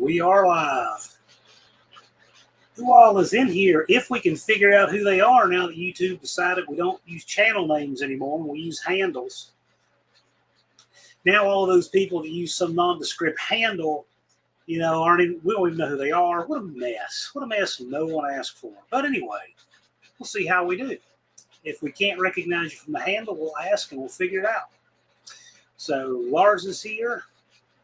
We are live. Who all is in here? If we can figure out who they are now that YouTube decided we don't use channel names anymore, we use handles. Now all of those people that use some nondescript handle, we don't even know who they are. What a mess. What a mess no one asked for. But anyway, we'll see how we do. If we can't recognize you from the handle, we'll ask and we'll figure it out. So Lars is here.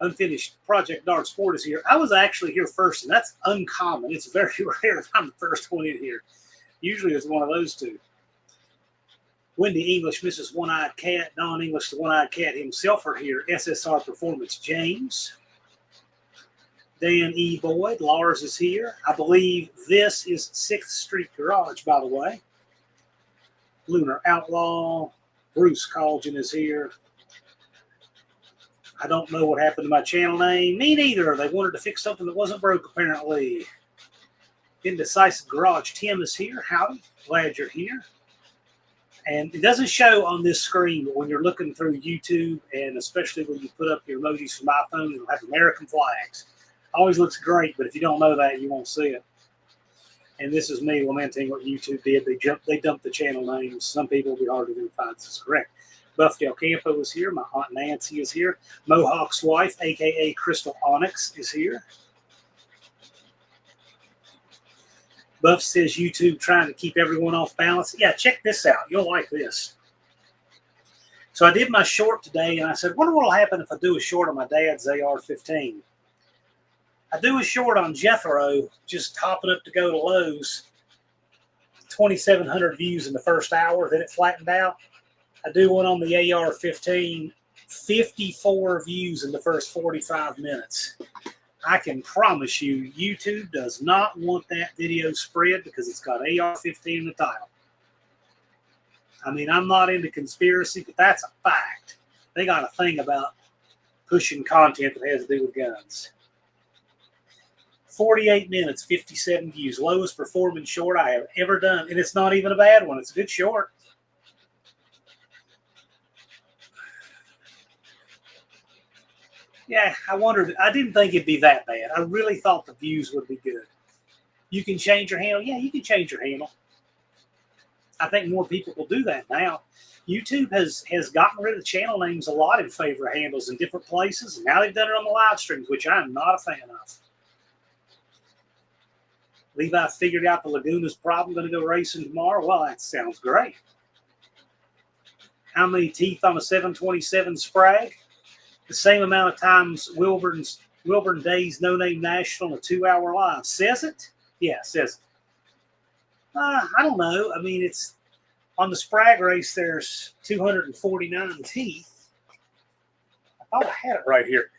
Unfinished Project Dark Sport is here. I was actually here first, and that's uncommon. It's very rare if I'm the first one in here. Usually it's one of those two. Wendy English, Mrs. One-Eyed Cat, Don English, the One-Eyed Cat himself are here. SSR Performance James. Dan E. Boyd. Lars is here. I believe this is 6th Street Garage, by the way. Lunar Outlaw. Bruce Colgin is here. I don't know what happened to my channel name. Me neither. They wanted to fix something that wasn't broke, apparently. Indecisive Garage. Tim is here. Howdy. Glad you're here. And it doesn't show on this screen, but when you're looking through YouTube, and especially when you put up your emojis from iPhone, it'll have American flags. Always looks great, but if you don't know that, you won't see it. And this is me lamenting what YouTube did. They dumped the channel names. Some people will be hard to identify this is correct. Buff Del Campo is here. My Aunt Nancy is here. Mohawk's wife, a.k.a. Crystal Onyx, is here. Buff says YouTube trying to keep everyone off balance. Yeah, check this out. You'll like this. So I did my short today, and I said, wonder what will happen if I do a short on my dad's AR-15. I do a short on Jethro, just hopping up to go to Lowe's. 2,700 views in the first hour. Then it flattened out. I do one on the AR-15, 54 views in the first 45 minutes. I can promise you, YouTube does not want that video spread because it's got AR-15 in the title. I mean, I'm not into conspiracy, but that's a fact. They got a thing about pushing content that has to do with guns. 48 minutes, 57 views. Lowest performing short I have ever done. And it's not even a bad one. It's a good short. Yeah, I wondered. I didn't think it'd be that bad. I really thought the views would be good. You can change your handle. Yeah, you can change your handle. I think more people will do that now. YouTube has gotten rid of channel names a lot in favor of handles in different places. And now they've done it on the live streams, which I'm not a fan of. Levi figured out the Laguna's problem. Going to go racing tomorrow. Well, that sounds great. How many teeth on a 727 Sprague? The same amount of times Wilburn Day's No Name National, a 2-hour live. Says it? Yeah, says it. I don't know. I mean, it's on the Sprague race, there's 249 teeth. I thought I had it right here.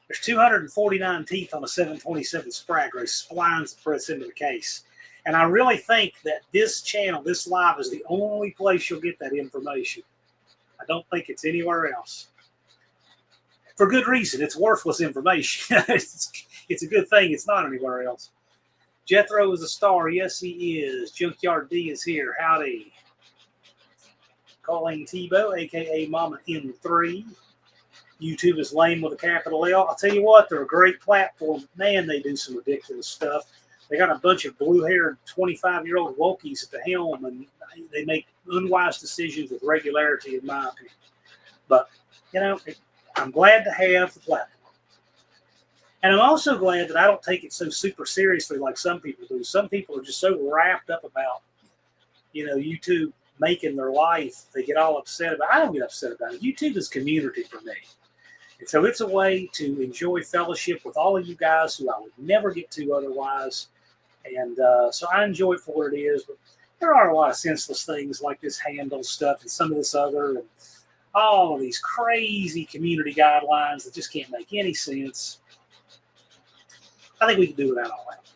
There's 249 teeth on a 727 Sprague race, splines that press into the case. And I really think that this channel, this live, is the only place you'll get that information. I don't think it's anywhere else. For good reason. It's worthless information. It's a good thing it's not anywhere else. Jethro is a star. Yes, he is. Junkyard D is here. Howdy. Colleen Tebow, a.k.a. Mama M3. YouTube is lame with a capital L. I'll tell you what, they're a great platform. Man, they do some ridiculous stuff. They got a bunch of blue-haired 25-year-old wokies at the helm, and they make unwise decisions with regularity, in my opinion. But, I'm glad to have the platform. And I'm also glad that I don't take it so super seriously like some people do. Some people are just so wrapped up about, YouTube making their life. They get all upset about it. I don't get upset about it. YouTube is community for me. And so it's a way to enjoy fellowship with all of you guys who I would never get to otherwise. And so I enjoy it for what it is. But there are a lot of senseless things like this handle stuff and some of this other and all of these crazy community guidelines that just can't make any sense. I think we can do without all that.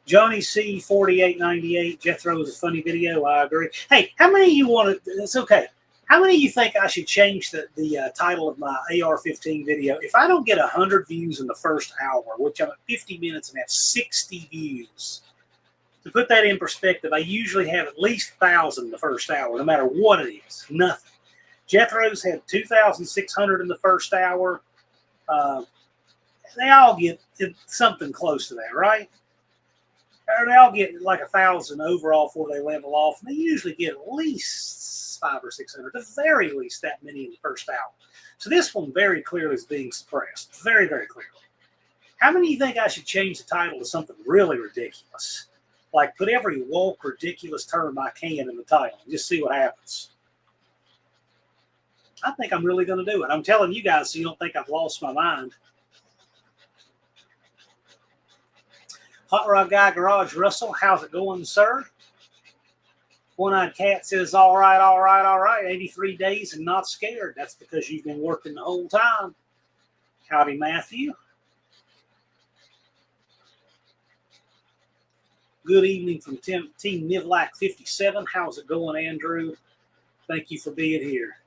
Johnny C. 4898. Jethro is a funny video. I agree. Hey, how many of you want to? It's okay. How many of you think I should change the title of my AR-15 video? If I don't get 100 views in the first hour, which I'm at 50 minutes and have 60 views, to put that in perspective, I usually have at least 1,000 in the first hour, no matter what it is. Nothing. Jethro's had 2,600 in the first hour. they all get something close to that, right? Or they all get like 1,000 overall before they level off. And they usually get at least 500 or 600, at the very least that many in the first hour. So this one very clearly is being suppressed. Very, very clearly. How many of you think I should change the title to something really ridiculous? Like put every woke, ridiculous term I can in the title and just see what happens. I think I'm really going to do it. I'm telling you guys so you don't think I've lost my mind. Hot Rod Guy Garage Russell, how's it going, sir? One-Eyed Cat says, all right, all right, all right. 83 days and not scared. That's because you've been working the whole time. Howdy, Matthew. Good evening from Team Nivlac 57. How's it going, Andrew? Thank you for being here.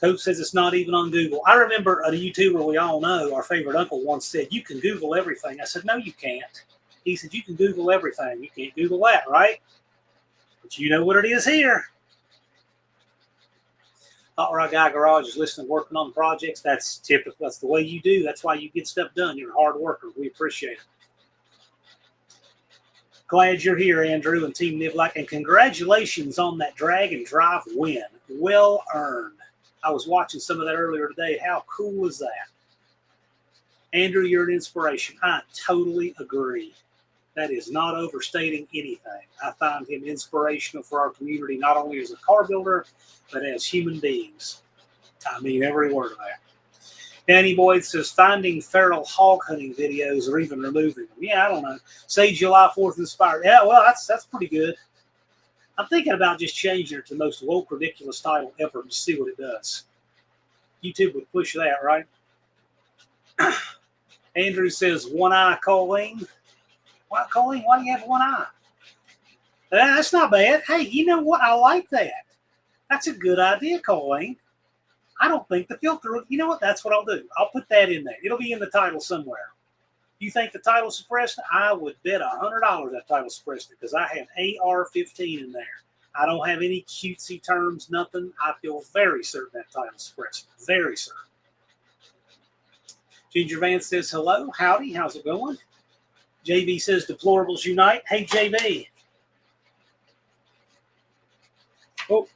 Coach says it's not even on Google. I remember a YouTuber we all know, our favorite uncle, once said, you can Google everything. I said, no, you can't. He said, you can Google everything. You can't Google that, right? But you know what it is here. Hot Rod Guy Garage is listening, working on projects. That's typical. That's the way you do. That's why you get stuff done. You're a hard worker. We appreciate it. Glad you're here, Andrew and Team Nivlac. And congratulations on that drag and drive win. Well earned. I was watching some of that earlier today. How cool was that? Andrew, you're an inspiration. I totally agree. That is not overstating anything. I find him inspirational for our community, not only as a car builder, but as human beings. I mean every word of that. Danny Boyd says, finding feral hog hunting videos or even removing them. Yeah, I don't know. Say July 4th inspired. Yeah, well, that's pretty good. I'm thinking about just changing it to the most woke, ridiculous title ever to see what it does. YouTube would push that, right? Andrew says, one eye Colleen. Why, Colleen? Why do you have one eye? That's not bad. Hey, you know what? I like that. That's a good idea, Colleen. I don't think the filter, you know what? That's what I'll do. I'll put that in there. It'll be in the title somewhere. You think the title suppressed it? I would bet $100 that title suppressed it because I have AR-15 in there. I don't have any cutesy terms, nothing. I feel very certain that title suppressed it. Very certain. Ginger Vance says, hello. Howdy. How's it going? JB says, deplorables unite. Hey, JB. Oh.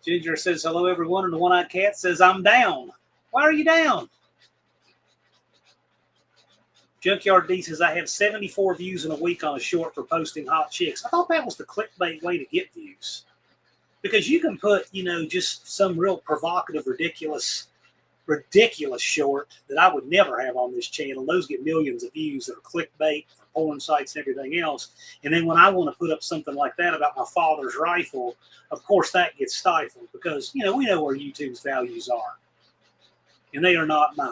Ginger says, hello, everyone. And the One-Eyed Cat says, I'm down. Why are you down? Junkyard D says, I have 74 views in a week on a short for posting hot chicks. I thought that was the clickbait way to get views. Because you can put, you know, just some real provocative, ridiculous short that I would never have on this channel. Those get millions of views that are clickbait for porn sites and everything else. And then when I want to put up something like that about my father's rifle, of course that gets stifled because, you know, we know where YouTube's values are. And they are not mine.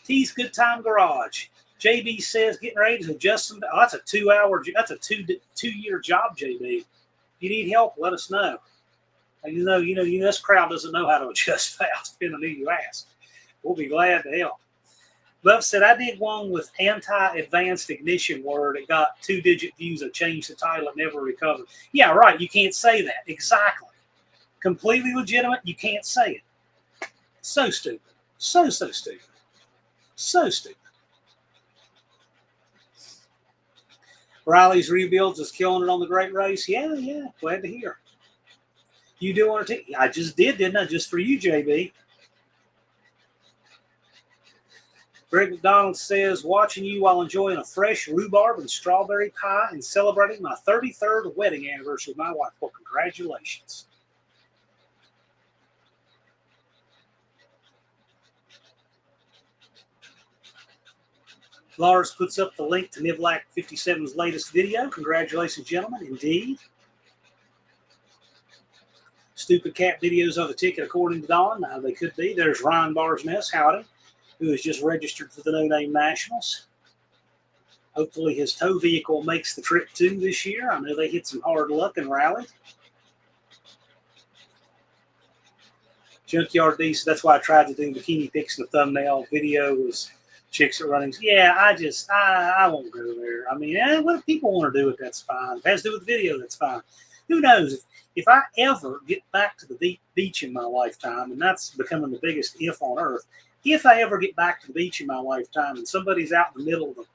T's Good Time Garage. JB says, getting ready to adjust some. Oh, that's a 2-hour, that's a two-year job, JB. If you need help, let us know. And you know, this crowd doesn't know how to adjust fast, depending on who you ask. We'll be glad to help. Love said, I did one with anti-advanced ignition word. It got 2-digit views. I changed the title. It never recovered. Yeah, right. You can't say that. Exactly. Completely legitimate. You can't say it. So stupid. So stupid. So stupid. Riley's Rebuilds is killing it on the Great Race. Yeah. Glad to hear. You do want to take? I just did, didn't I? Just for you, JB. Greg McDonald says, watching you while enjoying a fresh rhubarb and strawberry pie and celebrating my 33rd wedding anniversary with my wife. Well, congratulations. Lars puts up the link to Nivlac 57's latest video. Congratulations, gentlemen. Indeed. Stupid cat videos are the ticket, according to Don. Now, they could be. There's Ryan Barsness, howdy, who has just registered for the No Name Nationals. Hopefully his tow vehicle makes the trip too this year. I know they hit some hard luck and rallied. Junkyard D, so that's why I tried to do bikini pics in the thumbnail. Video was Chicks at runnings. Yeah, I won't go there. I mean, what if people want to do it, that's fine. If it has to do with video, that's fine. Who knows? If I ever get back to the beach in my lifetime, and that's becoming the biggest if on earth, if I ever get back to the beach in my lifetime and somebody's out in the middle of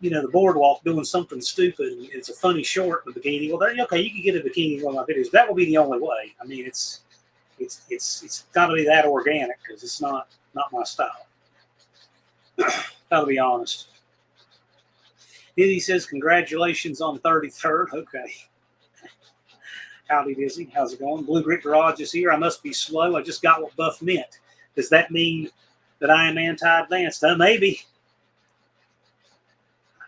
the boardwalk doing something stupid and it's a funny short in a bikini, well, okay, you can get a bikini in one of my videos. That will be the only way. I mean, it's got to be that organic because it's not my style. Gotta be honest. Dizzy says, congratulations on 33rd. Okay. Howdy, Dizzy. How's it going? Blue Grit Garage is here. I must be slow. I just got what Buff meant. Does that mean that I am anti-advanced? Maybe.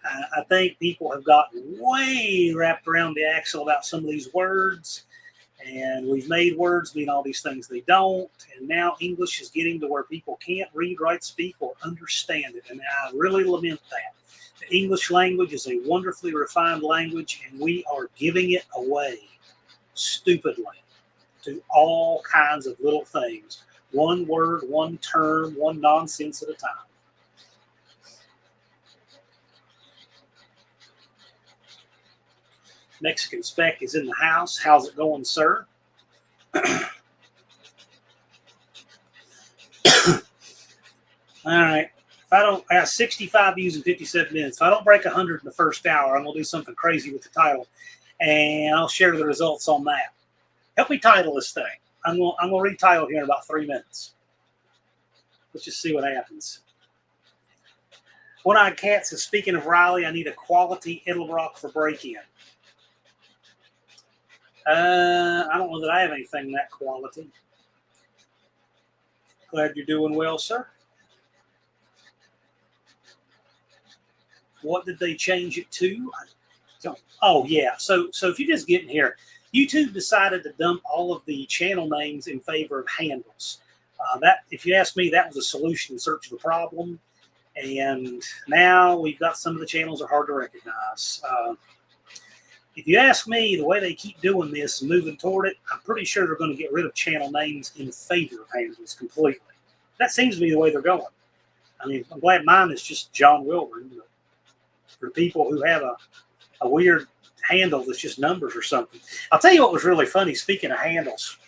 I think people have gotten way wrapped around the axle about some of these words. And we've made words mean all these things they don't. And now English is getting to where people can't read, write, speak, or understand it. And I really lament that. The English language is a wonderfully refined language, and we are giving it away stupidly to all kinds of little things. One word, one term, one nonsense at a time. Mexican Spec is in the house. How's it going, sir? All right. I got 65 views in 57 minutes. If I don't break 100 in the first hour, I'm going to do something crazy with the title, and I'll share the results on that. Help me title this thing. I'm going to retitle here in about 3 minutes. Let's just see what happens. One-Eyed Cat says, speaking of Riley, I need a quality Edelbrock for break-in. I don't know that I have anything that quality. Glad you're doing well, sir. What did they change it to? Oh, yeah. So if you're just getting here, YouTube decided to dump all of the channel names in favor of handles. That, if you ask me, that was a solution in search of the problem. And now we've got some of the channels are hard to recognize. If you ask me, the way they keep doing this and moving toward it, I'm pretty sure they're going to get rid of channel names in favor of handles completely. That seems to be the way they're going. I mean, I'm glad mine is just John Wilburn. But for people who have a weird handle that's just numbers or something. I'll tell you what was really funny, speaking of handles.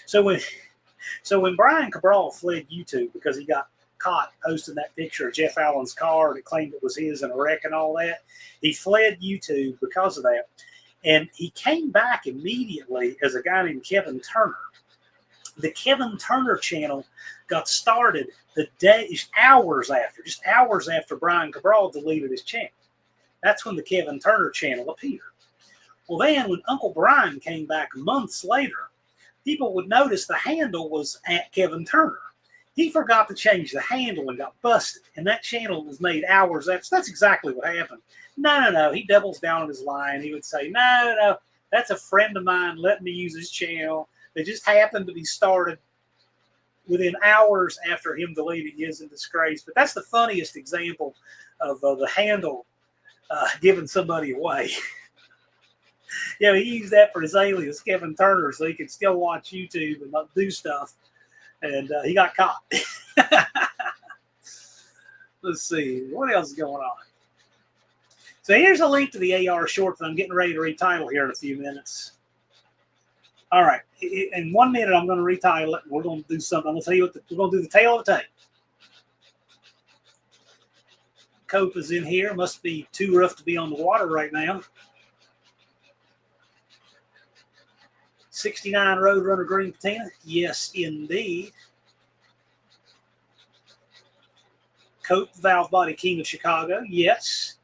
So when Brian Cabral fled YouTube because he got caught posting that picture of Jeff Allen's car that claimed it was his in a wreck and all that, he fled YouTube because of that. And he came back immediately as a guy named Kevin Turner. The Kevin Turner channel got started just hours after Brian Cabral deleted his channel. That's when the Kevin Turner channel appeared. Well, then when Uncle Brian came back months later, people would notice the handle was at Kevin Turner. He forgot to change the handle and got busted. And that channel was made hours after. So that's exactly what happened. No. He doubles down on his line. He would say, no, that's a friend of mine. Let me use his channel. They just happened to be started within hours after him deleting his in disgrace. But that's the funniest example of the handle giving somebody away. He used that for his alias, Kevin Turner, so he could still watch YouTube and not do stuff. And he got caught. Let's see. What else is going on? So here's a link to the AHRA short that I'm getting ready to retitle here in a few minutes. All right. In 1 minute, I'm going to retitle it. We're going to do something. I'm going to tell you what we're going to do the tail of the tape. Cope is in here. Must be too rough to be on the water right now. 69 Roadrunner Green Patina. Yes, indeed. Cope, Valve Body King of Chicago. Yes.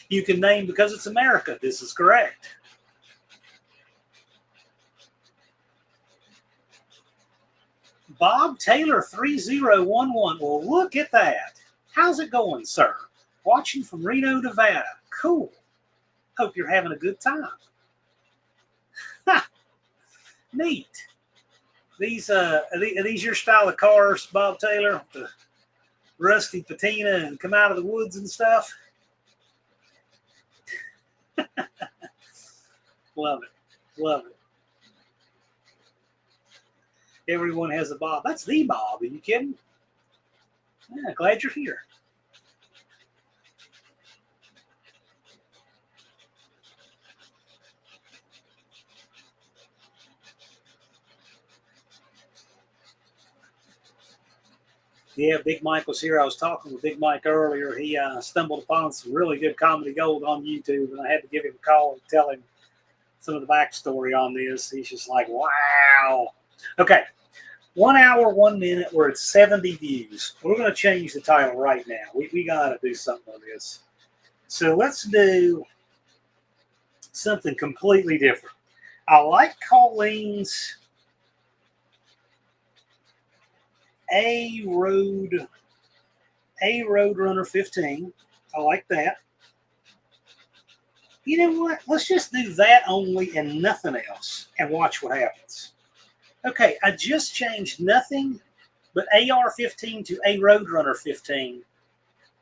You can name because it's America. This is correct. Bob Taylor 3011. Well, look at that. How's it going, sir? Watching from Reno, Nevada. Cool. Hope you're having a good time. Neat. Are these your style of cars, Bob Taylor? The rusty patina and come out of the woods and stuff? Love it. Love it. Everyone has a Bob. That's the Bob. Are you kidding? Yeah, glad you're here. Yeah, Big Mike was here. I was talking with Big Mike earlier. He stumbled upon some really good comedy gold on YouTube, and I had to give him a call and tell him some of the backstory on this. He's just like, wow. Okay, 1 hour, 1 minute. We're at 70 views. We're going to change the title right now. We got to do something on this. So let's do something completely different. I like Colleen's A Roadrunner 15. I like that. You know what? Let's just do that only and nothing else and watch what happens. Okay, I just changed nothing but AR-15 to A Roadrunner 15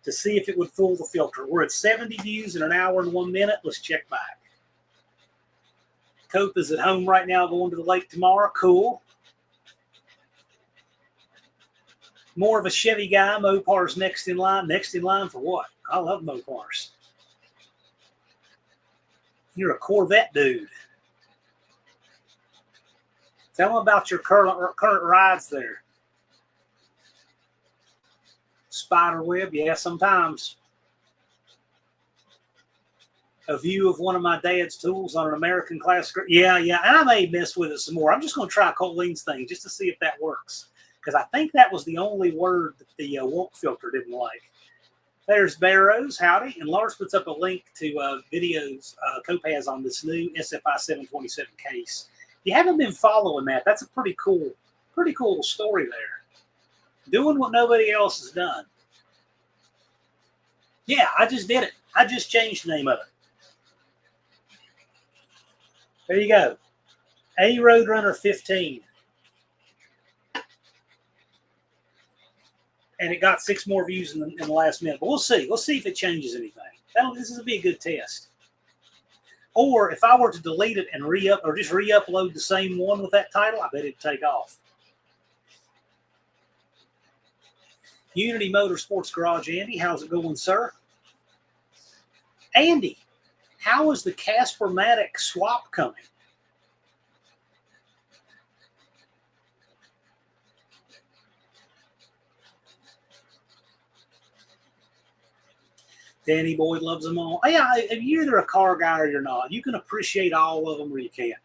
to see if it would fool the filter. We're at 70 views in 1 hour and 1 minute. Let's check back. Cope is at home right now, going to the lake tomorrow. Cool. More of a Chevy guy. Mopar's next in line. Next in line for what? I love Mopars. You're a Corvette dude. Tell them about your current rides there. Spiderweb, yeah, sometimes. A view of one of my dad's tools on an American classic. Yeah, and I may mess with it some more. I'm just going to try Colleen's thing just to see if that works. Because I think that was the only word that the Wolk filter didn't like. There's Barrows, howdy. And Lars puts up a link to videos Cope has on this new SFI 727 case. If you haven't been following that, that's a pretty cool story there. Doing what nobody else has done. Yeah, I just did it. I just changed the name of it. There you go. A Roadrunner 15. And it got 6 more views in the last minute. But we'll see. We'll see if it changes anything. This will be a good test. Or if I were to delete it and just re-upload the same one with that title, I bet it'd take off. Unity Motorsports Garage, Andy. How's it going, sir? Andy, how is the Casper-Matic swap coming? Danny Boyd loves them all. Yeah, if you're either a car guy or you're not, you can appreciate all of them or you can't.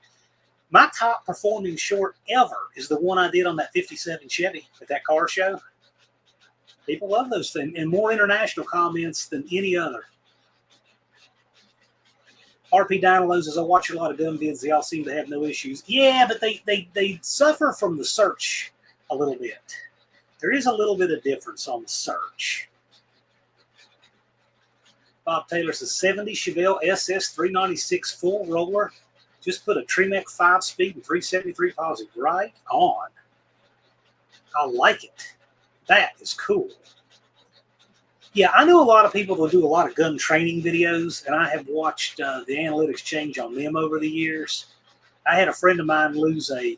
My top performing short ever is the one I did on that 57 Chevy at that car show. People love those things, and more international comments than any other. RP Dynalos says, I watch a lot of gun vids. They all seem to have no issues. Yeah, but they suffer from the search a little bit. There is a little bit of difference on the search. Bob Taylor says 70 Chevelle SS 396 full roller. Just put a Tremec 5-speed and 373 positive. Right on. I like it. That is cool. Yeah, I know a lot of people that do a lot of gun training videos, and I have watched the analytics change on them over the years. I had a friend of mine lose a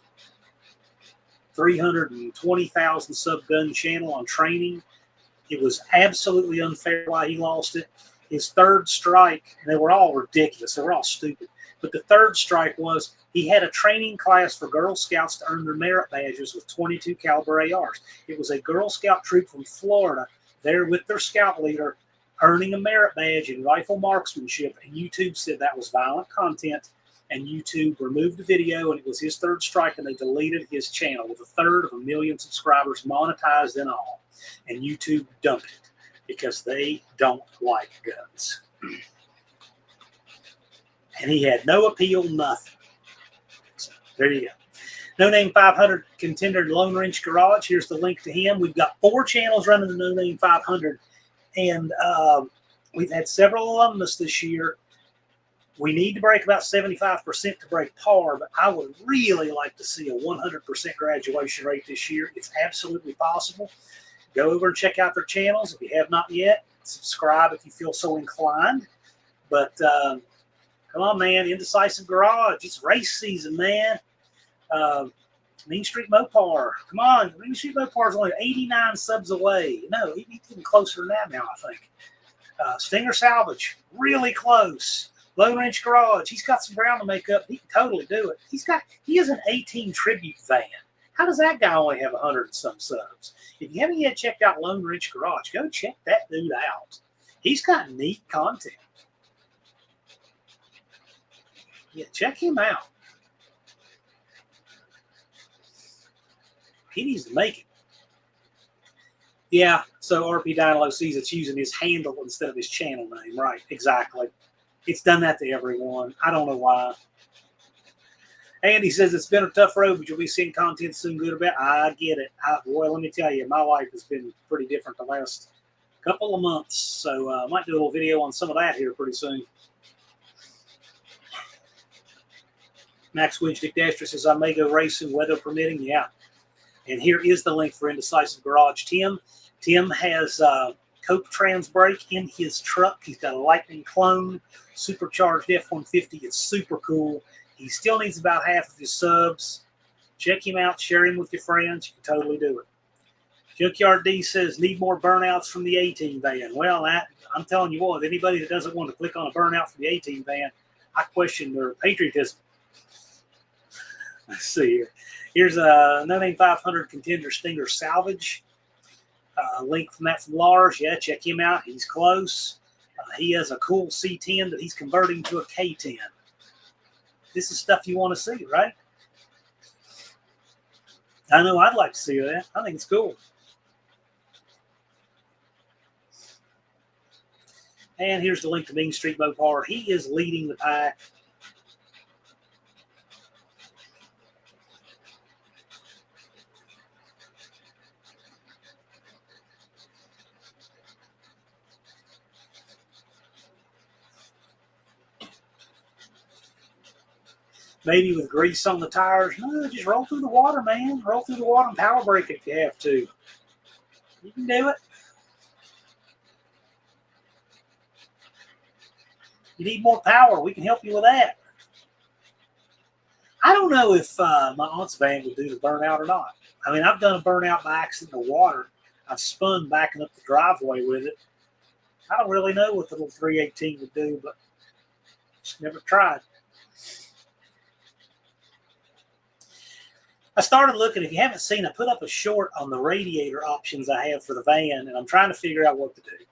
320,000 sub gun channel on training. It was absolutely unfair why he lost it. His third strike, and they were all ridiculous. They were all stupid. But the third strike was he had a training class for Girl Scouts to earn their merit badges with 22 caliber ARs. It was a Girl Scout troop from Florida there with their scout leader earning a merit badge in rifle marksmanship. And YouTube said that was violent content. And YouTube removed the video, and it was his third strike, and they deleted his channel with 1/3 of a million subscribers monetized and all. And YouTube dumped it because they don't like guns. And he had no appeal, nothing. So there you go. No Name 500 contender Lone Wrench Garage. Here's the link to him. We've got 4 channels running the No Name 500, and we've had several alumnus this year. We need to break about 75% to break par, but I would really like to see a 100% graduation rate this year. It's absolutely possible. Go over and check out their channels if you have not yet. Subscribe if you feel so inclined. But come on, man. Indecisive Garage. It's race season, man. Mean Street Mopar. Come on. Mean Street Mopar is only 89 subs away. No, he's getting closer than that now, I think. Stinger Salvage, really close. Lone Wrench Garage, he's got some ground to make up. He can totally do it. He has an 18 tribute van. How does that guy only have 100 and some subs? If you haven't yet checked out Lone Wrench Garage, go check that dude out. He's got neat content. Yeah, check him out. He needs to make it. Yeah, so RP Dynalo sees it's using his handle instead of his channel name. Right, exactly. It's done that to everyone. I don't know why. Andy says it's been a tough road, but you'll be seeing content soon good about. I get it. Boy, let me tell you, my life has been pretty different the last couple of months. So I might do a little video on some of that here pretty soon. Max Winchdick Dasher says I may go racing, weather permitting. Yeah. And here is the link for Indecisive Garage. Tim has Cope Trans brake in his truck. He's got a Lightning clone, supercharged F-150. It's super cool. He still needs about half of his subs. Check him out. Share him with your friends. You can totally do it. Junkyard D says, need more burnouts from the A-Team van. Well, I'm telling you what, anybody that doesn't want to click on a burnout from the A-Team van, I question their patriotism. Let's see here. Here's a No Name 500 Contender Stinger Salvage. Link from that from Lars. Yeah, check him out. He's close. He has a cool C10 that he's converting to a K10. This is stuff you want to see, right? I know I'd like to see that. I think it's cool. And here's the link to Mean Street Mopar. He is leading the pack. Maybe with grease on the tires. No, just roll through the water, man. Roll through the water and power brake if you have to. You can do it. You need more power. We can help you with that. I don't know if my aunt's van would do the burnout or not. I mean, I've done a burnout by accident in the water. I've spun backing up the driveway with it. I don't really know what the little 318 would do, but just never tried. I started looking. If you haven't seen, I put up a short on the radiator options I have for the van, and I'm trying to figure out what to do.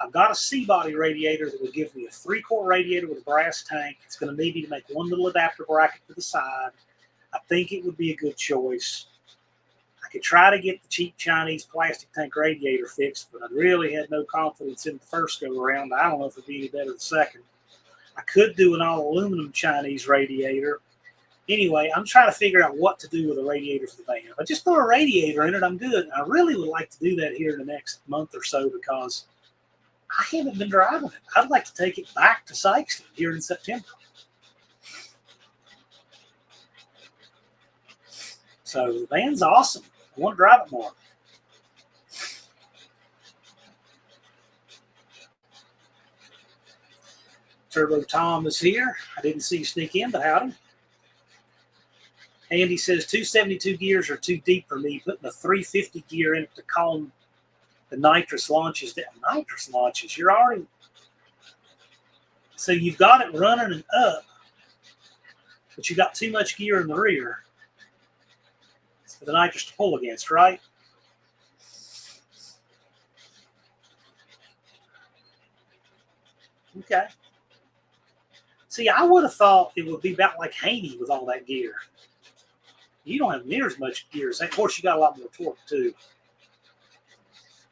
I've got a C-body radiator that will give me a 3-quart radiator with a brass tank. It's going to need me to make one little adapter bracket to the side. I think it would be a good choice. I could try to get the cheap Chinese plastic tank radiator fixed, but I really had no confidence in the first go-around. I don't know if it'd be any better the second. I could do an all-aluminum Chinese radiator. Anyway, I'm trying to figure out what to do with a radiator for the van. If I just throw a radiator in it, I'm good. I really would like to do that here in the next month or so because I haven't been driving it. I'd like to take it back to Sykeston here in September. So the van's awesome. I want to drive it more. Turbo Tom is here. I didn't see you sneak in, but howdy. Andy says 272 gears are too deep for me. Putting a 350 gear in it to calm the nitrous launches down. Nitrous launches, you're already. So you've got it running and up, but you got too much gear in the rear for the nitrous to pull against, right? Okay. See, I would have thought it would be about like Haney with all that gear. You don't have near as much gear. Of course, you got a lot more torque, too.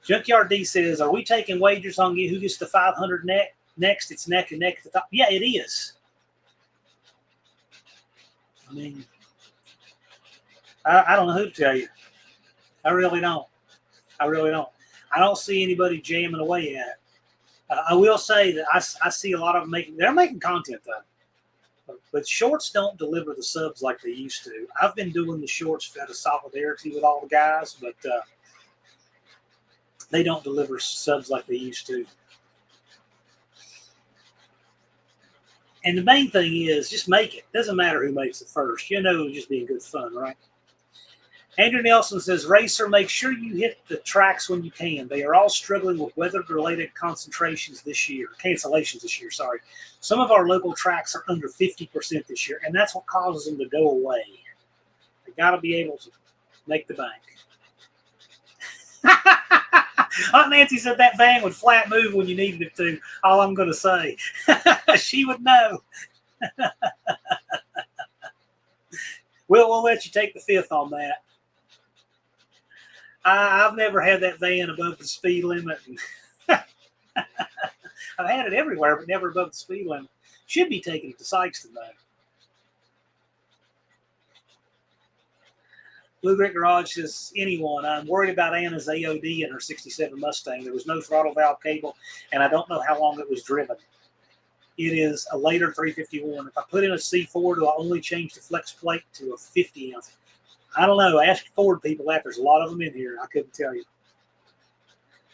Junkyard D says, are we taking wagers on who gets the 500 next? It's neck and neck at the top. Yeah, it is. I mean, I don't know who to tell you. I really don't. I really don't. I don't see anybody jamming away at it. I will say that I see a lot of them they're making content, though. But shorts don't deliver the subs like they used to. I've been doing the shorts out of solidarity with all the guys, but they don't deliver subs like they used to. And the main thing is just make it. Doesn't matter who makes it first. You know, just being good fun, right? Andrew Nelson says, Racer, make sure you hit the tracks when you can. They are all struggling with weather-related cancellations this year. Sorry. Some of our local tracks are under 50% this year, and that's what causes them to go away. They got to be able to make the bank. Aunt Nancy said that van would flat move when you needed it to. All I'm going to say. She would know. We'll let you take the fifth on that. I've never had that van above the speed limit. I've had it everywhere, but never above the speed limit. Should be taking it to Sykeston, though. Blue Brick Garage says, anyone. I'm worried about Anna's AOD in her 67 Mustang. There was no throttle valve cable, and I don't know how long it was driven. It is a later 351. If I put in a C4, do I only change the flex plate to a 50 ounce? I don't know. Ask Ford people that. There's a lot of them in here. I couldn't tell you.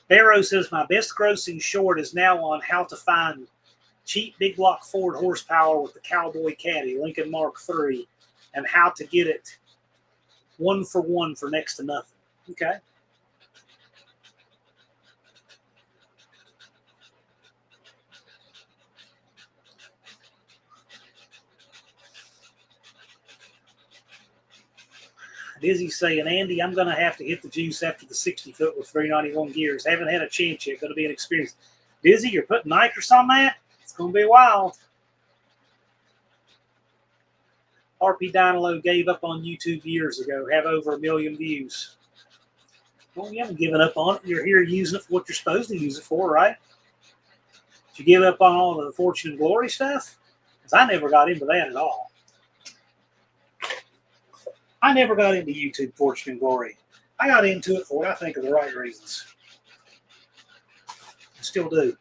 Barrow says, my best grossing short is now on how to find cheap big block Ford horsepower with the Cowboy Caddy, Lincoln Mark III, and how to get it 1-for-1 for next to nothing. Okay. Dizzy saying, Andy, I'm going to have to hit the juice after the 60-foot with 391 gears. Haven't had a chance yet. Going to be an experience. Dizzy, you're putting nitrous on that? It's going to be wild. RP Dynalo gave up on YouTube years ago. Have over 1 million views. Well, you haven't given up on it. You're here using it for what you're supposed to use it for, right? Did you give up on all the Fortune and Glory stuff? Because I never got into that at all. I never got into YouTube Fortune and Glory. I got into it for what I think are the right reasons. I still do.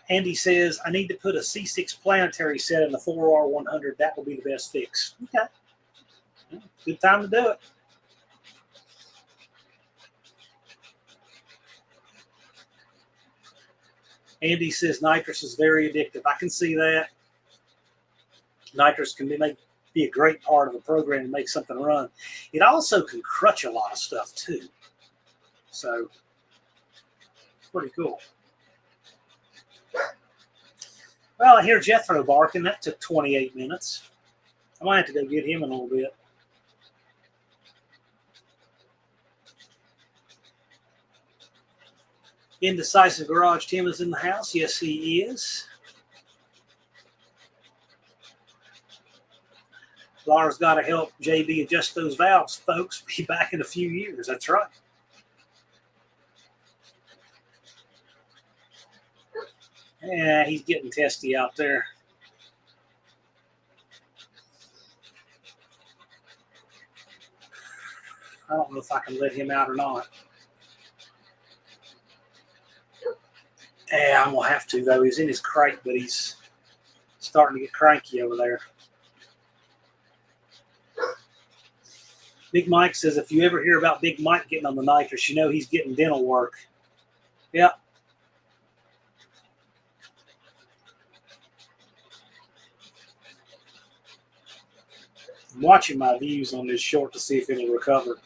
Andy says, I need to put a C6 planetary set in the 4R100. That will be the best fix. Okay. Good time to do it. Andy says nitrous is very addictive. I can see that. Nitrous can be a great part of a program to make something run. It also can crutch a lot of stuff too. So, pretty cool. Well, I hear Jethro barking. That took 28 minutes. I might have to go get him in a little bit. Indecisive Garage Tim is in the house. Yes, he is. Laura's got to help JB adjust those valves, folks. Be back in a few years. That's right. Yeah, he's getting testy out there. I don't know if I can let him out or not. Yeah, I'm going to have to, though. He's in his crate, but he's starting to get cranky over there. Big Mike says, if you ever hear about Big Mike getting on the nitrous, you know he's getting dental work. Yep. I'm watching my views on this short to see if it'll recover.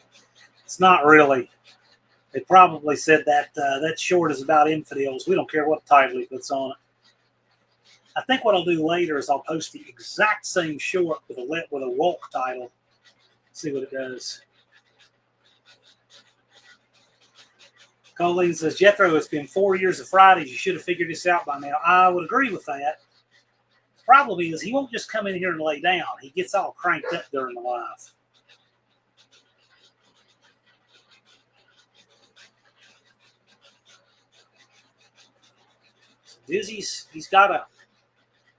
It's not really. They probably said that that short is about infidels. We don't care what title he puts on it. I think what I'll do later is I'll post the exact same short with a walk title. See what it does. Colleen says, Jethro, it's been 4 years of Fridays. You should have figured this out by now. I would agree with that. The problem is he won't just come in here and lay down. He gets all cranked up during the live. So Dizzy's, he's got a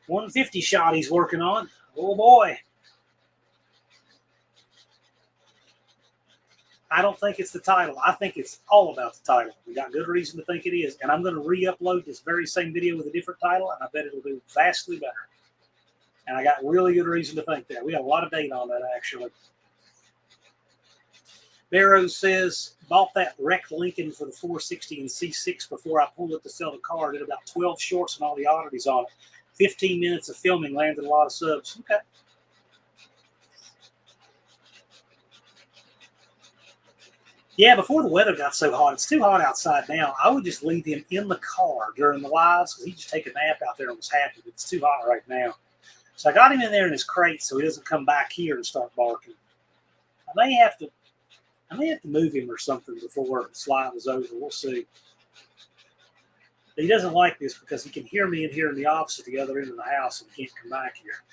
150 shot he's working on. Oh, boy. I don't think it's the title. I think it's all about the title. We got good reason to think it is. And I'm going to re-upload this very same video with a different title, and I bet it'll do vastly better. And I got really good reason to think that. We got a lot of data on that, actually. Barrows says, bought that wrecked Lincoln for the 460 and C6 before I pulled it to sell the car. Did about 12 shorts and all the oddities on it. 15 minutes of filming, landed a lot of subs. Okay. Yeah, before the weather got so hot, it's too hot outside now. I would just leave him in the car during the lives because he'd just take a nap out there and was happy. But it's too hot right now. So I got him in there in his crate so he doesn't come back here and start barking. I may have to move him or something before the slide is over. We'll see. But he doesn't like this because he can hear me in here in the office at the other end of the house and he can't come back here.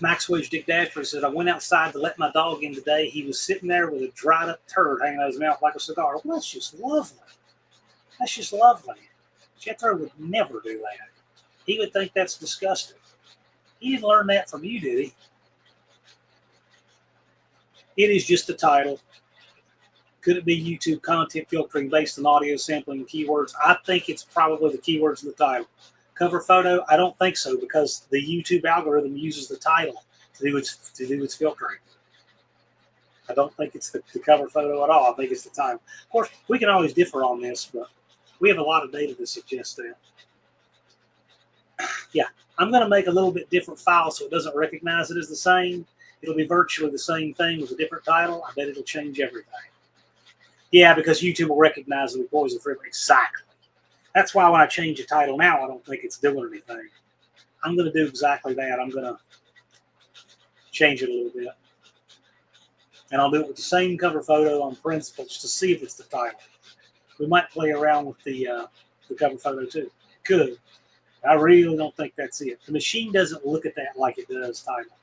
Maxwell's Dick Dasher said, I went outside to let my dog in today. He was sitting there with a dried up turd hanging out of his mouth like a cigar. Well, that's just lovely. That's just lovely. Jethro would never do that. He would think that's disgusting. He didn't learn that from you, did he? It is just a title. Could it be YouTube content filtering based on audio sampling and keywords? I think it's probably the keywords in the title. Cover photo? I don't think so because the YouTube algorithm uses the title to do its filtering. I don't think it's the cover photo at all. I think it's the title. Of course, we can always differ on this, but we have a lot of data to suggest that. Yeah, I'm going to make a little bit different file so it doesn't recognize it as the same. It'll be virtually the same thing with a different title. I bet it'll change everything. Yeah, because YouTube will recognize the poison forever. Exactly. That's why when I change the title now, I don't think it's doing anything. I'm going to do exactly that. I'm going to change it a little bit. And I'll do it with the same cover photo on principle just to see if it's the title. We might play around with the cover photo too. Could. I really don't think that's it. The machine doesn't look at that like it does title.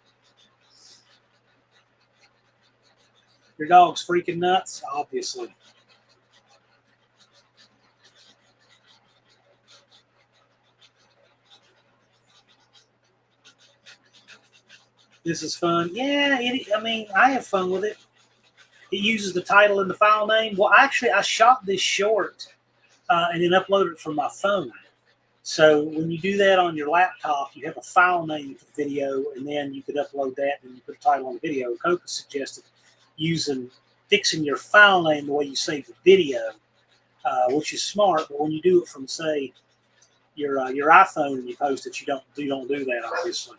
Your dog's freaking nuts? Obviously. This is fun. Yeah, I have fun with it. It uses the title and the file name. Well, actually, I shot this short and then uploaded it from my phone. So when you do that on your laptop, you have a file name for the video, and then you could upload that and you put a title on the video. Copa suggested fixing your file name the way you save the video, which is smart. But when you do it from, say, your iPhone and you post it, you don't do that, obviously.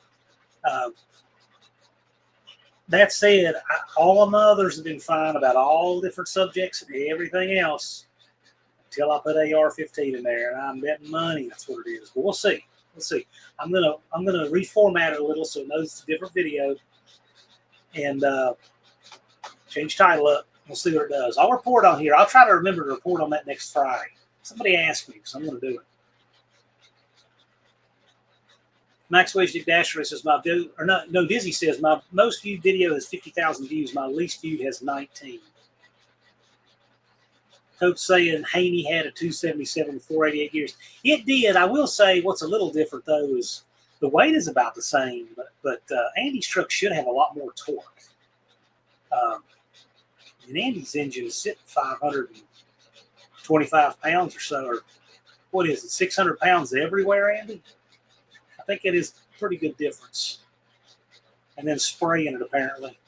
That said, all of my others have been fine about all different subjects and everything else until I put AR-15 in there, and I'm betting money that's what it is. But we'll see. We'll see. I'm gonna reformat it a little so it knows it's a different video, and change title up. We'll see what it does. I'll report on here. I'll try to remember to report on that next Friday. Somebody asked me, so I'm going to do it. Max Dick Dasher says Dizzy says my most viewed video has 50,000 views. My least viewed has 19. Coach saying Haney had a 277 488 years. It did. I will say what's a little different though is the weight is about the same, but Andy's truck should have a lot more torque. And Andy's engine is sitting 525 pounds or so, or what is it, 600 pounds everywhere, Andy? I think it is a pretty good difference. And then spraying it, apparently.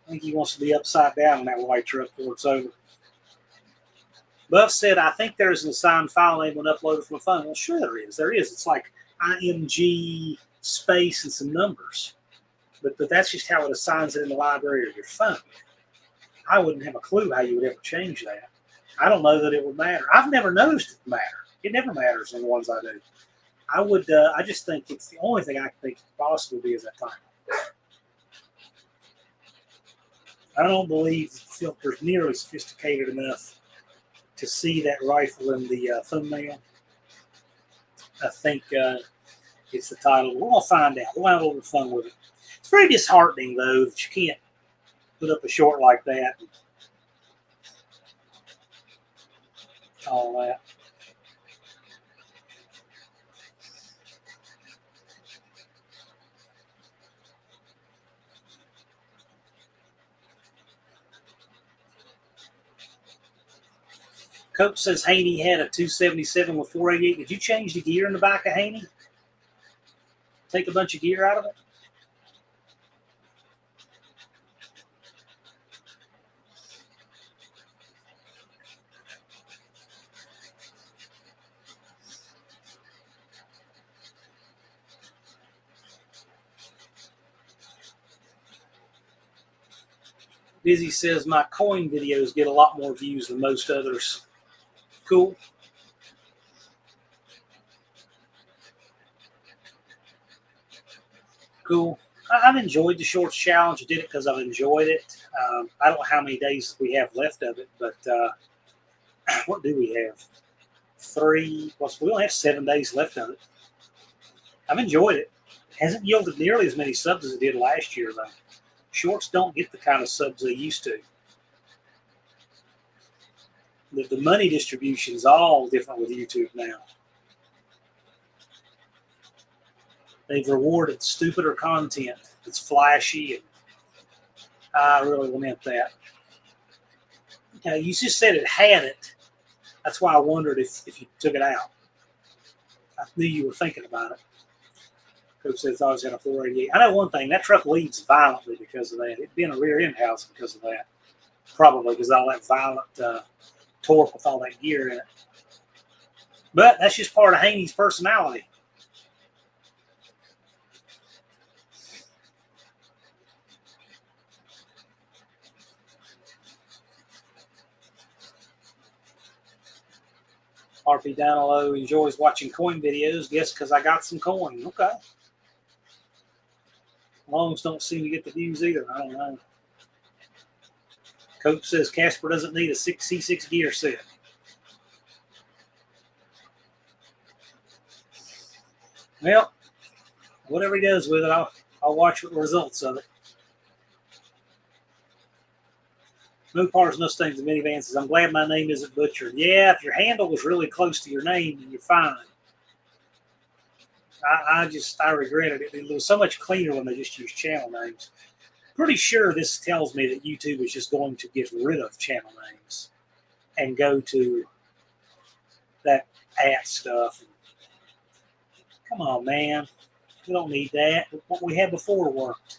I think he wants to be upside down in that white truck before it's over. Buff said, I think there's an assigned file name when uploaded from a phone. Well, sure there is. There is. It's like IMG space and some numbers. But that's just how it assigns it in the library of your phone. I wouldn't have a clue how you would ever change that. I don't know that it would matter. I've never noticed it matter. It never matters on the ones I do. I just think it's the only thing I can think could possibly be is that time. I don't believe the filter's nearly sophisticated enough to see that rifle in the thumbnail. I think it's the title. We're going to find out. We'll have a little fun with it. It's very disheartening, though, that you can't put up a short like that. All that. Cope says Haney had a 277 with 488. Did you change the gear in the back of Haney? Take a bunch of gear out of it? Busy says my coin videos get a lot more views than most others. Cool. Cool. I've enjoyed the shorts challenge. I did it because I've enjoyed it. I don't know how many days we have left of it, but what do we have? 3. Well, we only have 7 days left of it. I've enjoyed it. It hasn't yielded nearly as many subs as it did last year, though. Shorts don't get the kind of subs they used to. The money distribution is all different with YouTube now. They've rewarded stupider content that's flashy, and I really lament that. Okay, you just said it had it. That's why I wondered if you took it out. I knew you were thinking about it. Coach said it's always had a 488. I know one thing, that truck leads violently because of that. It'd been a rear end house because of that. Probably because all that violent torque with all that gear in it. But that's just part of Haney's personality. RP down low enjoys watching coin videos. Guess because I got some coin. Okay. Longs don't seem to get the views either. I don't know. Cope says Casper doesn't need a C6 gear set. Well, whatever he does with it, I'll watch the results of it. No cars, Mustangs, and minivans says, I'm glad my name isn't butchered. Yeah, if your handle was really close to your name, then you're fine. I regretted it. It was so much cleaner when they just used channel names. Pretty sure this tells me that YouTube is just going to get rid of channel names and go to that @ stuff. Come on, man. We don't need that. What we had before worked.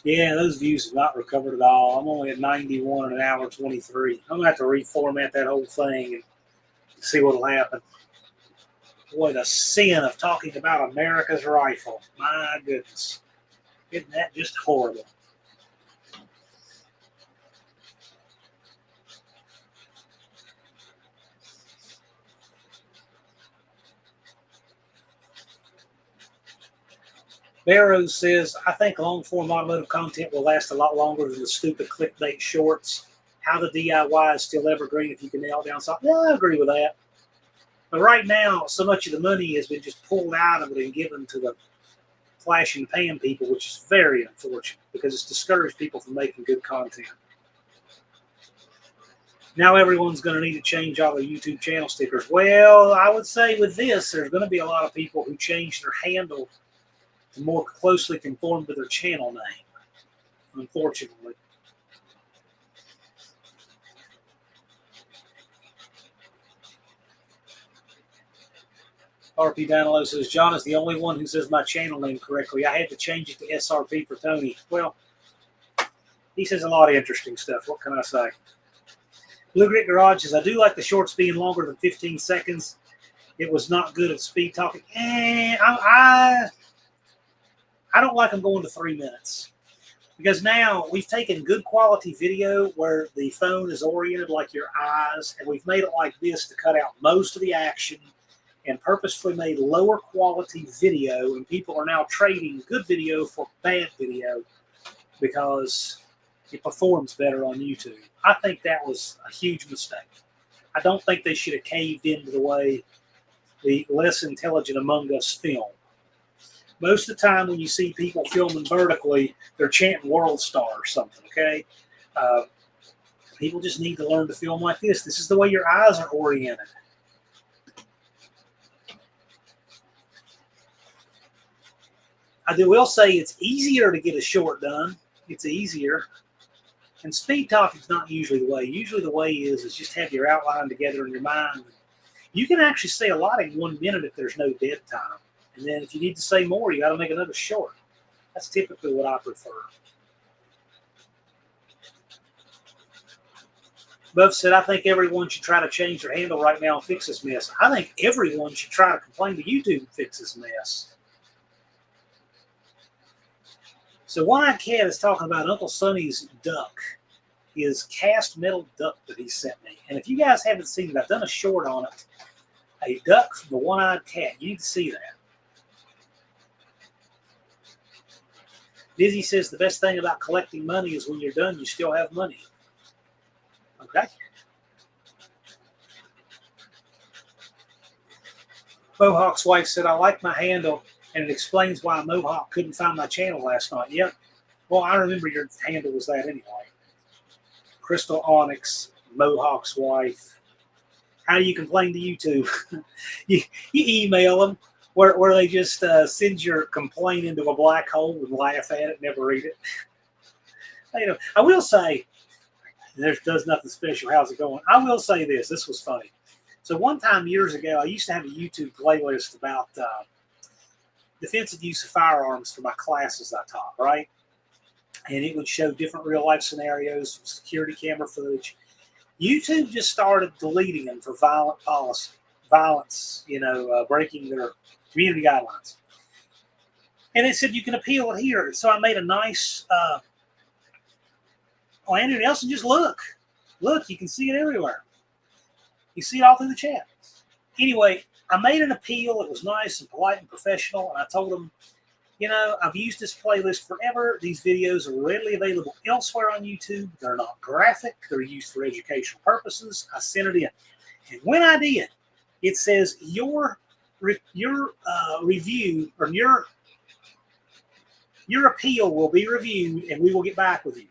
Yeah, those views have not recovered at all. I'm only at 91 in an hour 23. I'm going to have to reformat that whole thing and see what will happen. Boy, the sin of talking about America's rifle. My goodness. Isn't that just horrible? Barrows says, I think long-form automotive content will last a lot longer than the stupid clickbait shorts. How the DIY is still evergreen if you can nail it down. So, yeah, I agree with that. But right now, so much of the money has been just pulled out of it and given to the flash and pan people, which is very unfortunate because it's discouraged people from making good content. Now everyone's going to need to change all their YouTube channel stickers. Well, I would say with this, there's going to be a lot of people who change their handle to more closely conform to their channel name, unfortunately. RP Danilo says, John is the only one who says my channel name correctly. I had to change it to SRP for Tony. Well, he says a lot of interesting stuff. What can I say? Blue Grit Garage says, I do like the shorts being longer than 15 seconds. It was not good at speed talking. I don't like them going to 3 minutes because now we've taken good quality video where the phone is oriented like your eyes, and we've made it like this to cut out most of the action and purposefully made lower quality video, and people are now trading good video for bad video because it performs better on YouTube. I think that was a huge mistake. I don't think they should have caved into the way the less intelligent among us film. Most of the time when you see people filming vertically, they're chanting World Star or something, okay? People just need to learn to film like this. This is the way your eyes are oriented. I will say it's easier to get a short done. It's easier. And speed talking is not usually the way. Usually the way is just have your outline together in your mind. You can actually say a lot in 1 minute if there's no dead time. And then if you need to say more, you got to make another short. That's typically what I prefer. Buff said, I think everyone should try to change their handle right now and fix this mess. I think everyone should try to complain to YouTube and fix this mess. So One-Eyed Cat is talking about Uncle Sonny's duck, his cast metal duck that he sent me. And if you guys haven't seen it, I've done a short on it. A duck from the One-Eyed Cat. You need to see that. Dizzy says the best thing about collecting money is when you're done, you still have money. Okay. Mohawk's wife said, I like my handle, and it explains why Mohawk couldn't find my channel last night. Yep. Well, I remember your handle was that anyway. Crystal Onyx, Mohawk's wife. How do you complain to YouTube? you email them where they just send your complaint into a black hole and laugh at it, never read it. You know, I will say, does nothing special. How's it going? I will say this. This was funny. So one time years ago, I used to have a YouTube playlist about defensive use of firearms for my classes I taught, right? And it would show different real-life scenarios, security camera footage. YouTube just started deleting them for violence, breaking their community guidelines. And it said you can appeal it here. So I made a nice, Andrew Nelson, just look. Look, you can see it everywhere. You see it all through the chat. Anyway, I made an appeal. It was nice and polite and professional. And I told them, I've used this playlist forever. These videos are readily available elsewhere on YouTube. They're not graphic. They're used for educational purposes. I sent it in. And when I did, it says your review or your appeal will be reviewed and we will get back with you.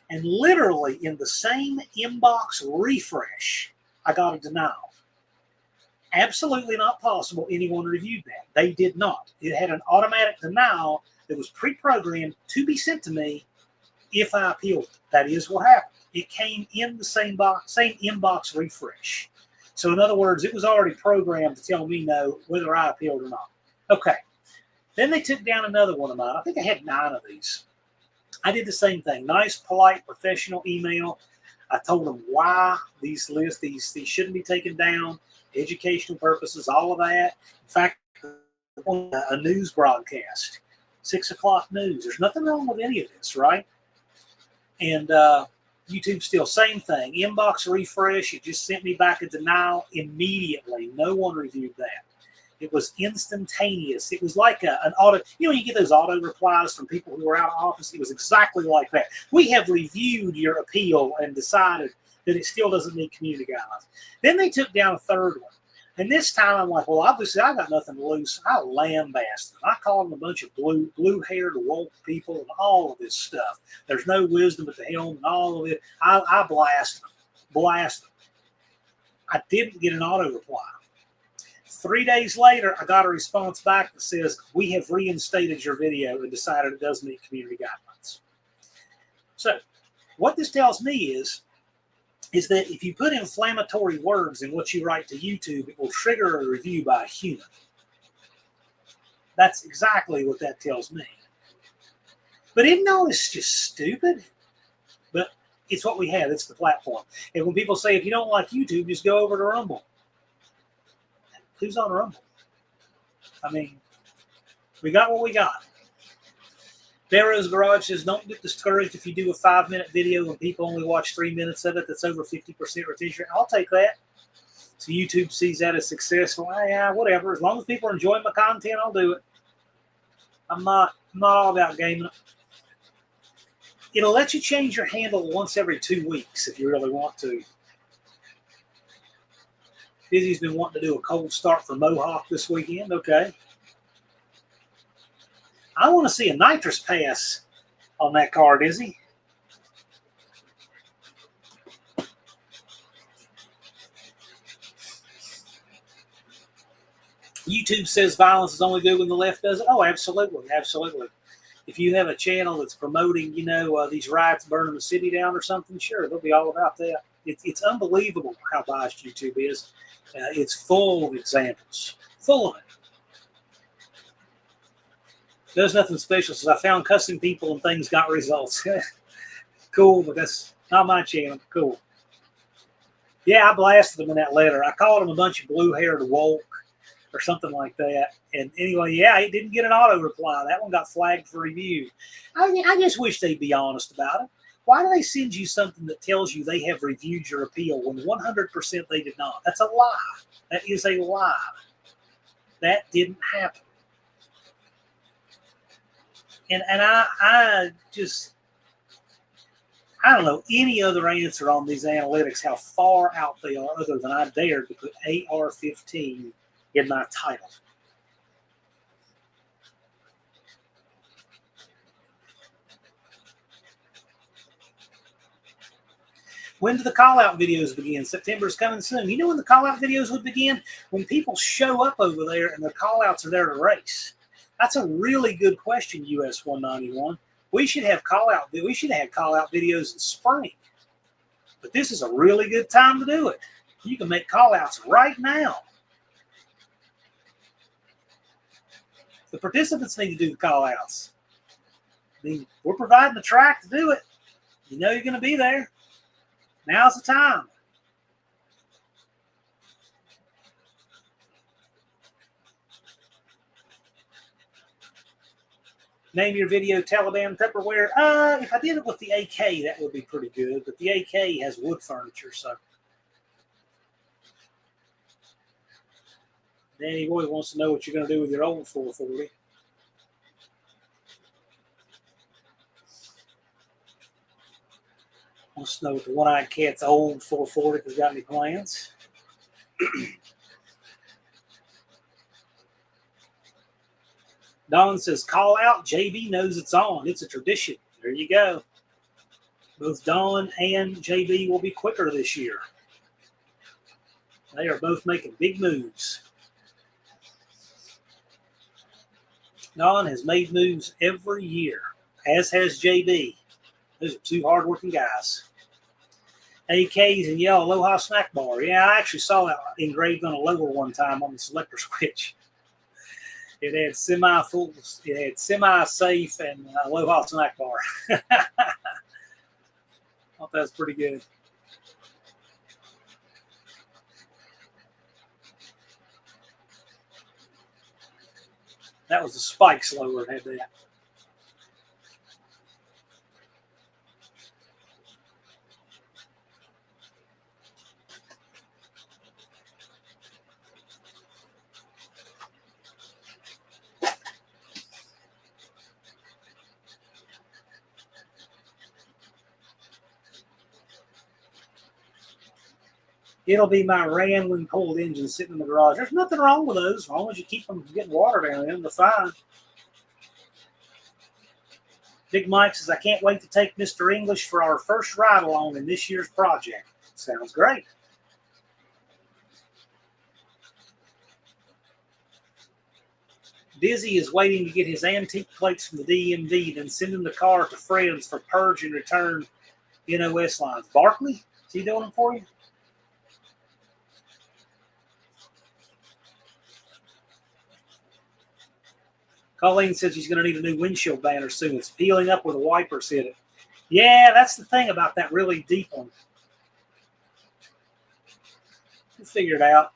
And literally in the same inbox refresh, I got a denial. Absolutely not possible anyone reviewed that. They did not. It had an automatic denial that was pre-programmed to be sent to me if I appealed it. That is what happened. It came in the same inbox refresh. So in other words, it was already programmed to tell me no whether I appealed or not. Okay. Then they took down another one of mine. I think I had 9 of these. I did the same thing. Nice, polite, professional email. I told them why these lists, these shouldn't be taken down, educational purposes, all of that. In fact, a news broadcast, 6 o'clock news. There's nothing wrong with any of this, right? And YouTube still, same thing. Inbox refresh, it just sent me back a denial immediately. No one reviewed that. It was instantaneous. It was like an auto, you get those auto replies from people who are out of office. It was exactly like that. We have reviewed your appeal and decided that it still doesn't meet community guidelines. Then they took down a third one. And this time I'm like, well, obviously I got nothing to lose. I lambasted them. I called them a bunch of blue-haired woke people and all of this stuff. There's no wisdom at the helm and all of it. I blast them. I didn't get an auto reply. 3 days later, I got a response back that says, we have reinstated your video and decided it does meet community guidelines. So what this tells me is that if you put inflammatory words in what you write to YouTube, it will trigger a review by a human. That's exactly what that tells me. But isn't all this just stupid? But it's what we have. It's the platform. And when people say, if you don't like YouTube, just go over to Rumble. Who's on Rumble? I mean, we got what we got. Barrow's Garage says, don't get discouraged if you do a 5-minute video and people only watch 3 minutes of it. That's over 50% retention. I'll take that. So YouTube sees that as successful. Yeah, whatever. As long as people are enjoying my content, I'll do it. I'm not all about gaming. It'll let you change your handle once every 2 weeks if you really want to. Dizzy's been wanting to do a cold start for Mohawk this weekend. Okay. I want to see a nitrous pass on that car, Dizzy. YouTube says violence is only good when the left does it. Oh, absolutely, absolutely. If you have a channel that's promoting, these riots burning the city down or something, sure, they'll be all about that. It's unbelievable how biased YouTube is. It's full of examples, full of it. There's nothing special. Since I found cussing people and things got results. Cool, but that's not my channel. Cool. Yeah, I blasted them in that letter. I called them a bunch of blue-haired woke or something like that. And anyway, yeah, it didn't get an auto reply. That one got flagged for review. I just wish they'd be honest about it. Why do they send you something that tells you they have reviewed your appeal when 100% they did not? That's a lie. That is a lie. That didn't happen. And I don't know any other answer on these analytics, how far out they are, other than I dared to put AR-15 in my title. When do the call-out videos begin? September is coming soon. You know when the call-out videos would begin? When people show up over there and the call-outs are there to race. That's a really good question, US 191. We should have call-out. We should have call-out videos in spring. But this is a really good time to do it. You can make call-outs right now. The participants need to do the call-outs. I mean, we're providing the track to do it. You know you're going to be there. Now's the time. Name your video Taliban Tupperware. If I did it with the AK, that would be pretty good. But the AK has wood furniture, so. Danny Boy wants to know what you're going to do with your old 440. Wants to know what the one-eyed cat's old 440 if he's got any plans. Don says, call out. JB knows it's on. It's a tradition. There you go. Both Don and JB will be quicker this year. They are both making big moves. Don has made moves every year, as has JB. Those are two hardworking guys. AKs and yellow Aloha snack bar. Yeah, I actually saw that engraved on a logo one time on the selector switch. It had semi-full, it had semi-safe and Aloha snack bar. Thought that was pretty good. That was the Spikes lower that had that. It'll be my rambling cold engine sitting in the garage. There's nothing wrong with those as long as you keep them from getting water down in them. They're fine. Big Mike says, I can't wait to take Mr. English for our first ride along in this year's project. Sounds great. Dizzy is waiting to get his antique plates from the DMV, then sending the car to friends for purge and return NOS lines. Barkley, is he doing them for you? Colleen says he's going to need a new windshield banner soon. It's peeling up where the wipers hit it. Yeah, that's the thing about that really deep one. We'll figure it out.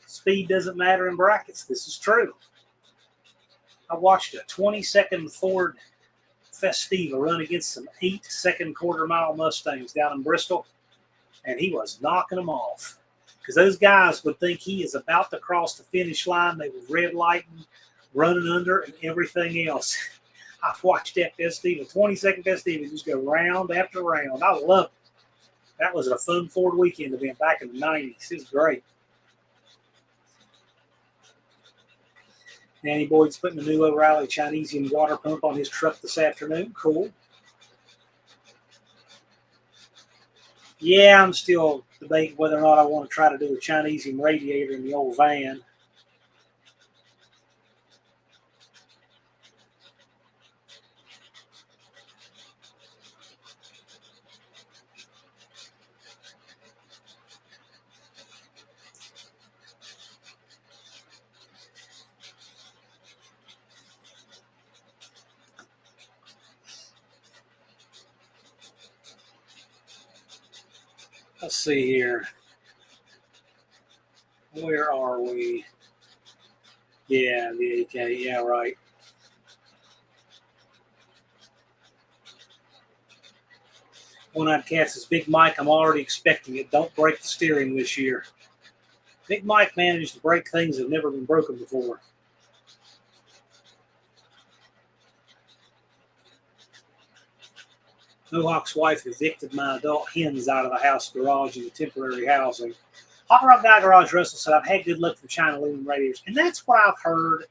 Speed doesn't matter in brackets. This is true. I watched a 20-second Ford Festiva run against some 8-second quarter-mile Mustangs down in Bristol, and he was knocking them off. Because those guys would think he is about to cross the finish line. They were red lighting, running under, and everything else. I've watched that Festiva, 20-second Festiva, just go round after round. I love it. That was a fun Ford weekend event back in the 90s. It was great. Danny Boyd's putting a new O'Reilly Chinesian water pump on his truck this afternoon. Cool. Yeah, I'm still debating whether or not I want to try to do a Chinesium radiator in the old van. Let's see here. Where are we? Yeah, the AK. Yeah, right. One-Eyed Cat says, Big Mike, I'm already expecting it. Don't break the steering this year. Big Mike manages to break things that have never been broken before. Mohawk's wife evicted my adult hens out of the house garage into temporary housing. Hot Rod Guy Garage Russell said, I've had good luck from China aluminum radiators. And that's what I've heard.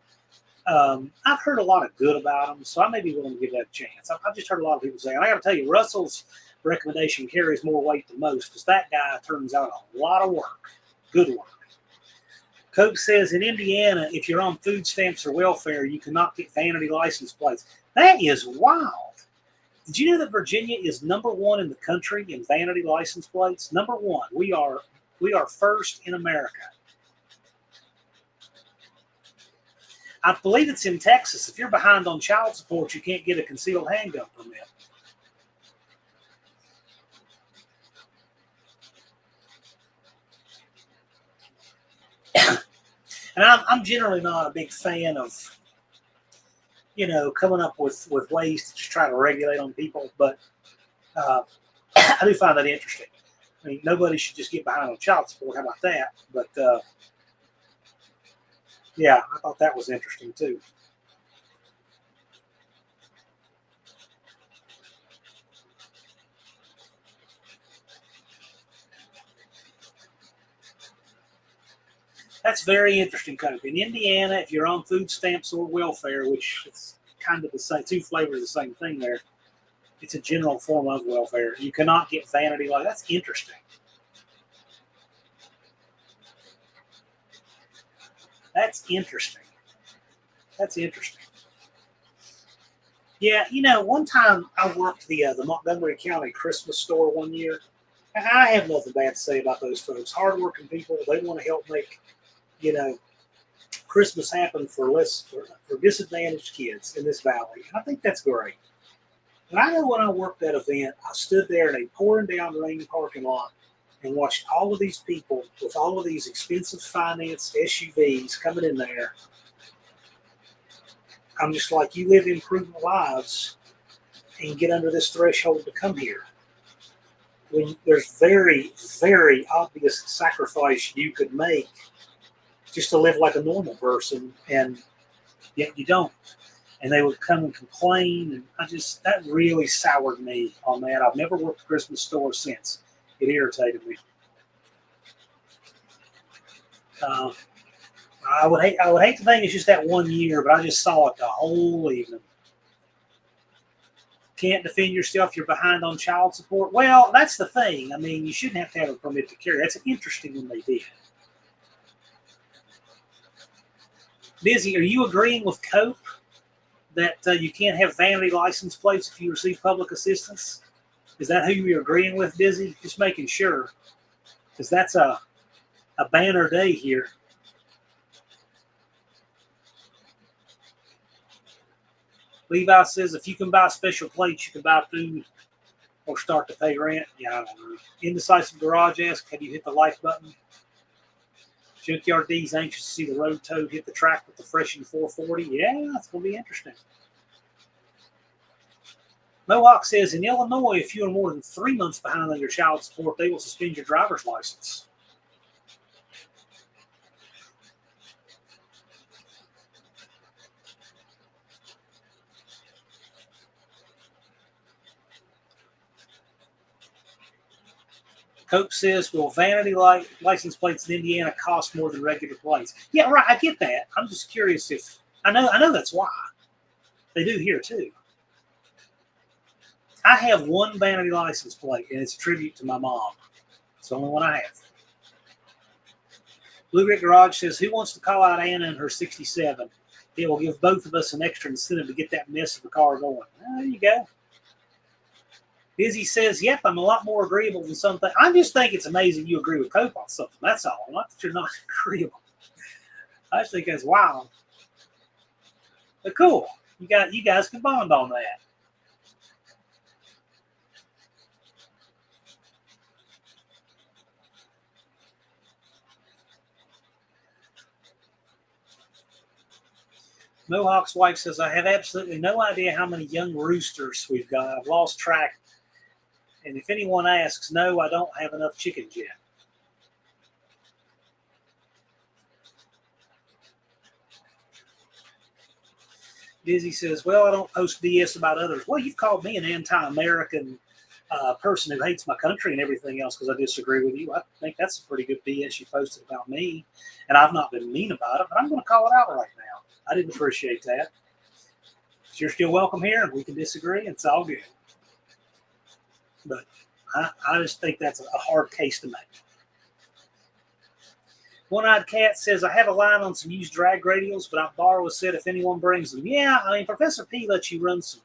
I've heard a lot of good about them, so I may be willing to give that a chance. I've just heard a lot of people say, and I got to tell you, Russell's recommendation carries more weight than most because that guy turns out a lot of work. Good work. Cope says, in Indiana, if you're on food stamps or welfare, you cannot get vanity license plates. That is wild. Did you know that Virginia is #1 in the country in vanity license plates? #1. We are first in America. I believe it's in Texas. If you're behind on child support, you can't get a concealed handgun permit. And I'm generally not a big fan of, coming up with ways to just try to regulate on people. But I do find that interesting. I mean, nobody should just get behind on child support. How about that? But yeah, I thought that was interesting too. That's very interesting, kind of. In Indiana, if you're on food stamps or welfare, which it's kind of the same, two flavors of the same thing there, it's a general form of welfare. You cannot get vanity like that's interesting. That's interesting. That's interesting. Yeah, one time I worked the Montgomery County Christmas store one year. And I have nothing bad to say about those folks. Hardworking people. They want to help make, you know, Christmas happen for disadvantaged kids in this valley. And I think that's great. But I know when I worked that event, I stood there in a pouring down rain parking lot and watched all of these people with all of these expensive finance SUVs coming in there. I'm just like, you live imprudent lives and get under this threshold to come here. When there's very, very obvious sacrifice you could make just to live like a normal person, and yet you don't. And they would come and complain, and that really soured me on that. I've never worked a Christmas store since. It irritated me. I would hate to think it's just that one year, but I just saw it the whole evening. Can't defend yourself, you're behind on child support. Well, that's the thing. I mean, you shouldn't have to have a permit to carry. That's interesting when they did. Busy, are you agreeing with Cope that you can't have vanity license plates if you receive public assistance? Is that who you're agreeing with, Busy? Just making sure, because that's a banner day here. Levi says, if you can buy special plates, you can buy food or start to pay rent. Yeah, I don't know. Indecisive Garage asks, have you hit the like button? Junkyard D's anxious to see the road toad hit the track with the freshened 440. Yeah, it's going to be interesting. Mohawk says, in Illinois, if you are more than 3 months behind on your child support, they will suspend your driver's license. Cope says, will vanity license plates in Indiana cost more than regular plates? Yeah, right. I get that. I'm just curious if I know that's why they do here too. I have one vanity license plate, and it's a tribute to my mom. It's the only one I have. Blue Brick Garage says, who wants to call out Anna and her 67? It will give both of us an extra incentive to get that mess of a car going. Well, there you go. Busy says, yep, I'm a lot more agreeable than something. I just think it's amazing you agree with Cope on something. That's all. Not that you're not agreeable. I just think that's wild. But cool. You guys can bond on that. Mohawk's wife says, I have absolutely no idea how many young roosters we've got. I've lost track. And if anyone asks, no, I don't have enough chickens yet. Dizzy says, well, I don't post BS about others. Well, you've called me an anti-American person who hates my country and everything else because I disagree with you. I think that's a pretty good BS you posted about me. And I've not been mean about it, but I'm going to call it out right now. I didn't appreciate that. But you're still welcome here, and we can disagree, and it's all good. But I just think that's a hard case to make. One-Eyed Cat says, I have a line on some used drag radials, but I'll borrow a set if anyone brings them. Yeah, I mean, Professor P lets you run some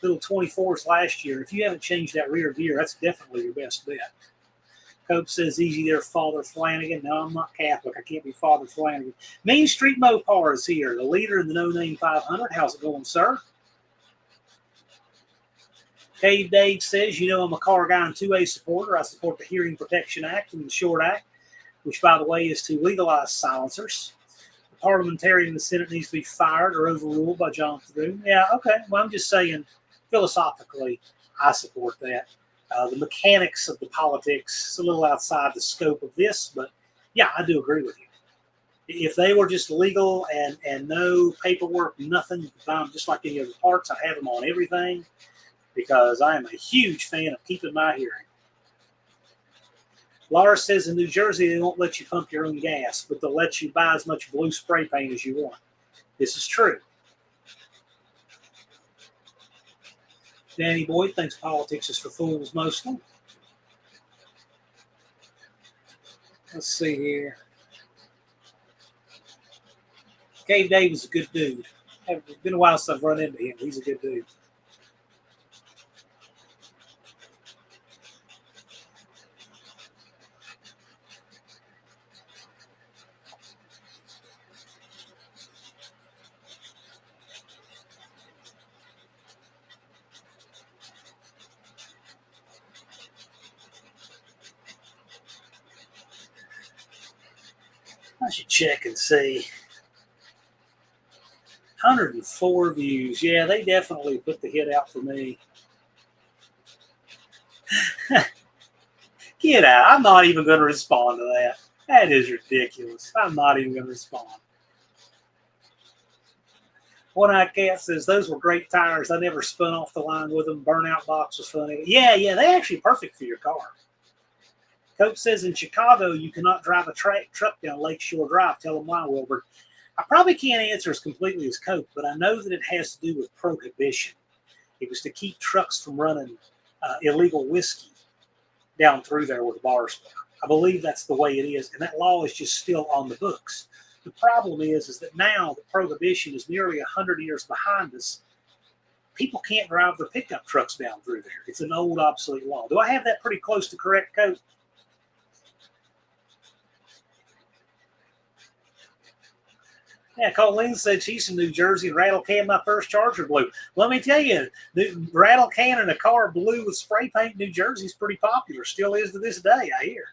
little 24s last year. If you haven't changed that rear gear, that's definitely your best bet. Cope says, easy there, Father Flanagan. No, I'm not Catholic. I can't be Father Flanagan. Main Street Mopar is here, the leader in the No Name 500. How's it going, sir? Cave Dave says, you know I'm a car guy and 2A supporter. I support the Hearing Protection Act and the Short Act, which, by the way, is to legalize silencers. The parliamentarian in the Senate needs to be fired or overruled by Jonathan Thune. Yeah, okay. Well, I'm just saying, philosophically, I support that. The mechanics of the politics is a little outside the scope of this, but yeah, I do agree with you. If they were just legal and no paperwork, nothing, just like any other parts, I'd have them on everything because I am a huge fan of keeping my hearing. Laura says in New Jersey, they won't let you pump your own gas, but they'll let you buy as much blue spray paint as you want. This is true. Danny Boyd thinks politics is for fools mostly. Let's see here. Cave Dave is a good dude. It's been a while since I've run into him. He's a good dude. I should check and see. 104 views. Yeah, they definitely put the hit out for me. Get out. I'm not even going to respond to that. That is ridiculous. I'm not even going to respond. One-Eyed Cat says, those were great tires. I never spun off the line with them. Burnout box was funny. Yeah, they actually perfect for your car. Cope says, in Chicago, you cannot drive a truck down Lakeshore Drive. Tell them why, Wilbur. I probably can't answer as completely as Cope, but I know that it has to do with prohibition. It was to keep trucks from running illegal whiskey down through there where the bars were. I believe that's the way it is, and that law is just still on the books. The problem is that now the prohibition is nearly 100 years behind us. People can't drive their pickup trucks down through there. It's an old, obsolete law. Do I have that pretty close to correct, Cope? Yeah, Colleen said she's from New Jersey and rattle can my first Charger blue. Let me tell you, the rattle can in a car blue with spray paint in New Jersey is pretty popular. Still is to this day, I hear.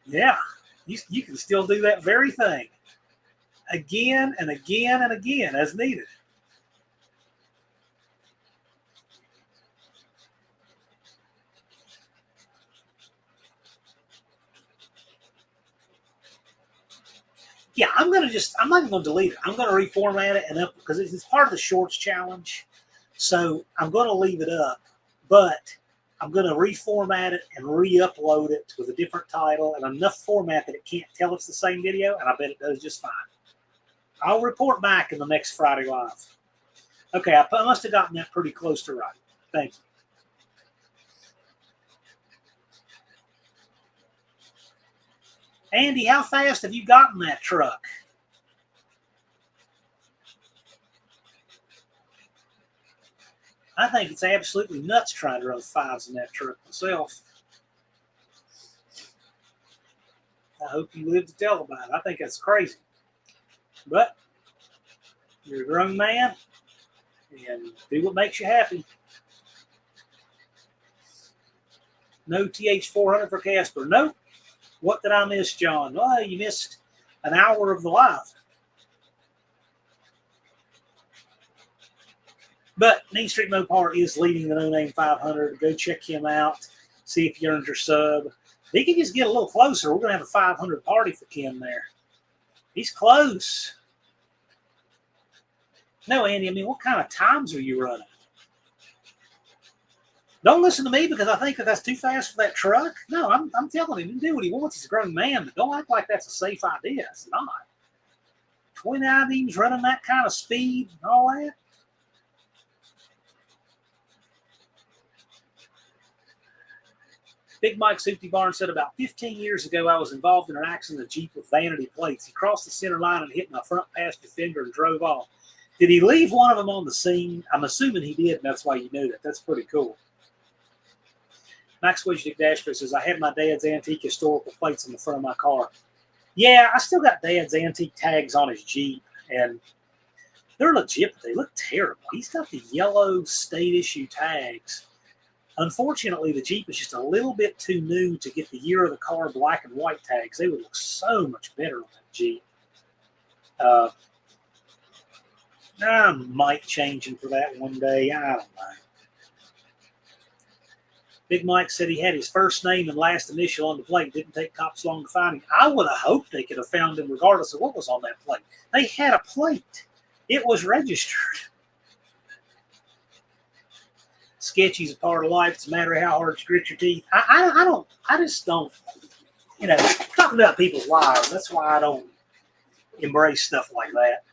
Yeah, you can still do that very thing again and again and again as needed. Yeah, I'm not even going to delete it. I'm going to reformat it and up because it's part of the shorts challenge. So I'm going to leave it up, but I'm going to reformat it and re-upload it with a different title and enough format that it can't tell it's the same video, and I bet it does just fine. I'll report back in the next Friday Live. Okay, I must have gotten that pretty close to right. Thank you. Andy, how fast have you gotten that truck? I think it's absolutely nuts trying to run fives in that truck myself. I hope you live to tell about it. I think that's crazy. But you're a grown man, and do what makes you happy. No TH400 for Casper. Nope. What did I miss, John? Well, you missed an hour of the live. But Main Street Mopar is leading the No Name 500. Go check him out. See if he earned your sub. He can just get a little closer. We're going to have a 500 party for Kim there. He's close. No, Andy, I mean, what kind of times are you running? Don't listen to me because I think that that's too fast for that truck. No, I'm telling him, he can do what he wants. He's a grown man, but don't act like that's a safe idea. It's not. 29 teams running that kind of speed and all that. Big Mike Soupy Barnes said, about 15 years ago, I was involved in an accident in a Jeep with vanity plates. He crossed the center line and hit my front passenger fender and drove off. Did he leave one of them on the scene? I'm assuming he did, and that's why you knew that. That's pretty cool. Max Widget Dastro says, I had my dad's antique historical plates on the front of my car. Yeah, I still got dad's antique tags on his Jeep, and they're legit, but they look terrible. He's got the yellow state issue tags. Unfortunately, the Jeep is just a little bit too new to get the year of the car black and white tags. They would look so much better on that Jeep. I might change him for that one day. I don't know. Big Mike said he had his first name and last initial on the plate. Didn't take cops long to find him. I would have hoped they could have found him regardless of what was on that plate. They had a plate. It was registered. Sketchy's a part of life. It's a matter of how hard you grit your teeth. I just don't, talking about people's lives, that's why I don't embrace stuff like that.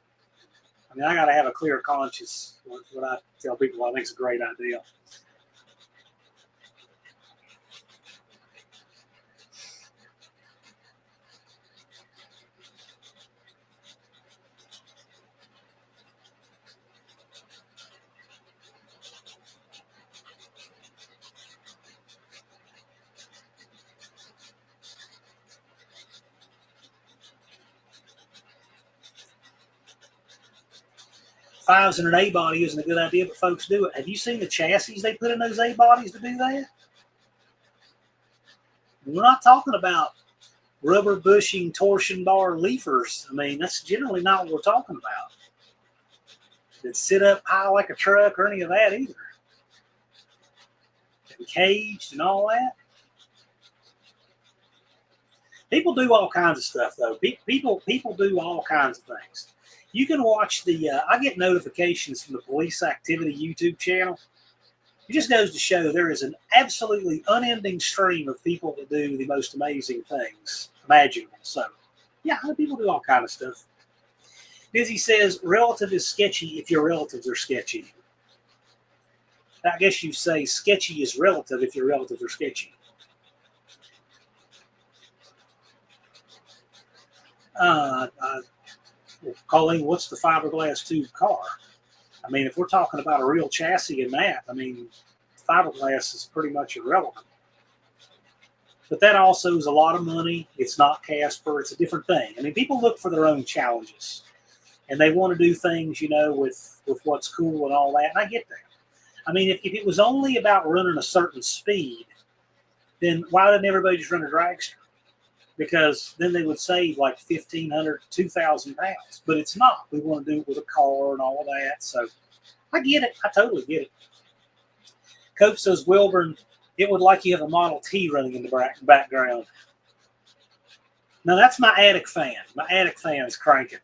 I mean, I got to have a clear conscience. What I tell people I think is a great idea. Fives in an A body isn't a good idea, but folks do it. Have you seen the chassis they put in those A bodies to do that? We're not talking about rubber bushing torsion bar leafers. I mean, that's generally not what we're talking about. That sit up high like a truck or any of that either. And caged and all that. People do all kinds of stuff, though. People do all kinds of things. You can watch I get notifications from the Police Activity YouTube channel. It just goes to show there is an absolutely unending stream of people that do the most amazing things imaginable. So, yeah, people do all kind of stuff. Dizzy says, relative is sketchy if your relatives are sketchy. I guess you say sketchy is relative if your relatives are sketchy. Colleen, what's the fiberglass tube car? I mean, if we're talking about a real chassis in that, I mean, fiberglass is pretty much irrelevant. But that also is a lot of money. It's not Casper. It's a different thing. I mean, people look for their own challenges. And they want to do things, with what's cool and all that. And I get that. I mean, if it was only about running a certain speed, then why didn't everybody just run a dragster? Because then they would save like 1,500, 2,000 pounds. But it's not. We want to do it with a car and all that. So I get it. I totally get it. Cope says, Wilburn, it would like you have a Model T running in the background. Now, that's my attic fan. My attic fan is cranking.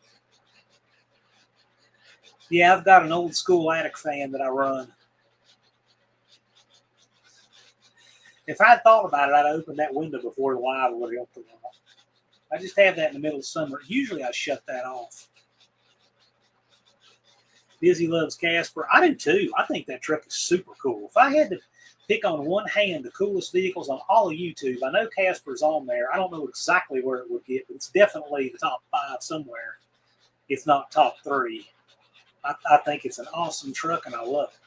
Yeah, I've got an old school attic fan that I run. If I'd thought about it, I'd open that window before the live would have helped them all. I just have that in the middle of summer. Usually I shut that off. Dizzy loves Casper. I do too. I think that truck is super cool. If I had to pick on one hand the coolest vehicles on all of YouTube, I know Casper's on there. I don't know exactly where it would get, but it's definitely the top 5 somewhere, if not top 3. I think it's an awesome truck, and I love it.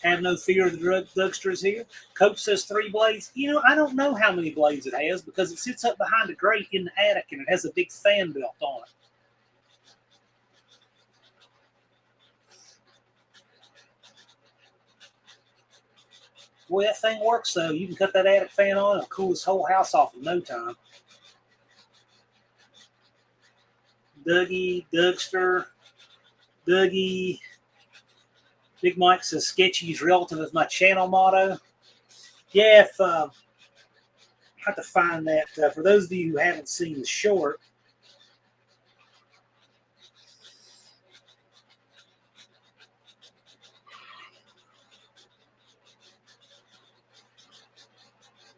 Have no fear of the drugsters here. Coach says 3 blades. You know, I don't know how many blades it has because it sits up behind a grate in the attic and it has a big fan belt on it. Boy, that thing works though. You can cut that attic fan on and cool this whole house off in no time. Dougie, Dougster, Dougie. Big Mike says sketchy is relative as my channel motto. Yeah, if I have to find that. For those of you who haven't seen the short,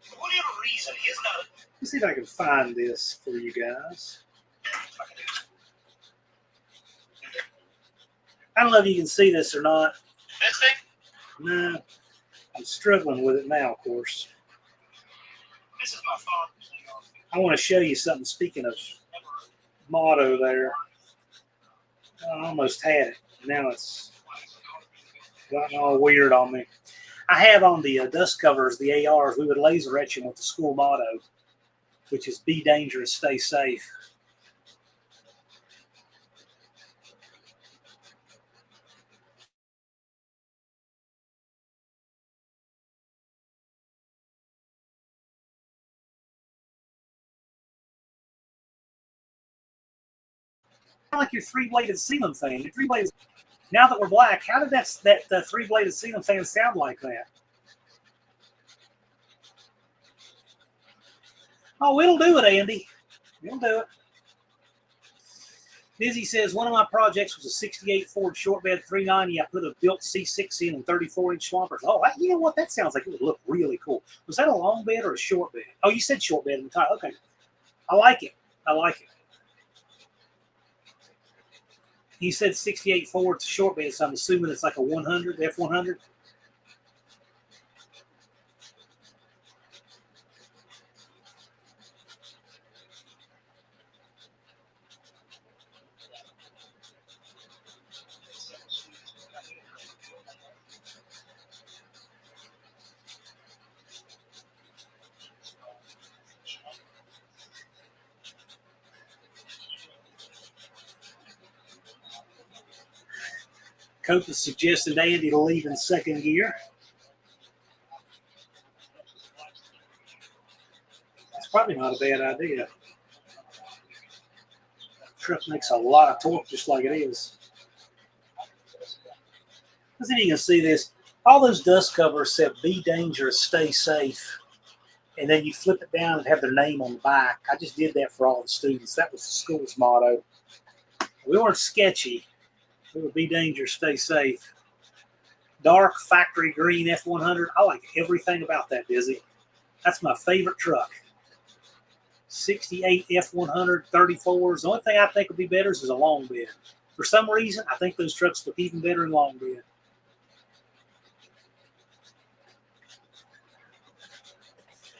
for whatever reason, it's not. Let's see if I can find this for you guys. I don't know if you can see this or not. This thing? No, I'm struggling with it now, of course. This is my father's thing. I want to show you something. Speaking of motto there, I almost had it. Now it's gotten all weird on me. I have on the dust covers, the ARs, we would laser etch them with the school motto, which is be dangerous, stay safe. Like your 3-bladed ceiling fan. Your 3-bladed. Now that we're black, how did that 3-bladed ceiling fan sound like that? Oh, it'll do it, Andy. It'll do it. Dizzy says, one of my projects was a 68 Ford short bed 390. I put a built C6 in and 34-inch swampers. Oh, you know what? That sounds like it would look really cool. Was that a long bed or a short bed? Oh, you said short bed in the title. Okay. I like it. I like it. You said 68 Ford, it's a short bed, so I'm assuming it's like a 100, F100. Coach is suggesting Andy to leave in second gear. That's probably not a bad idea. Truck makes a lot of torque just like it is. Let's see if you can see this. All those dust covers said be dangerous, stay safe. And then you flip it down and have their name on the back. I just did that for all the students. That was the school's motto. We weren't sketchy. We would be dangerous, stay safe. Dark factory green F100. I like everything about that, Dizzy. That's my favorite truck. 68 F100 34s. The only thing I think would be better is a long bed. For some reason, I think those trucks look even better in long bed.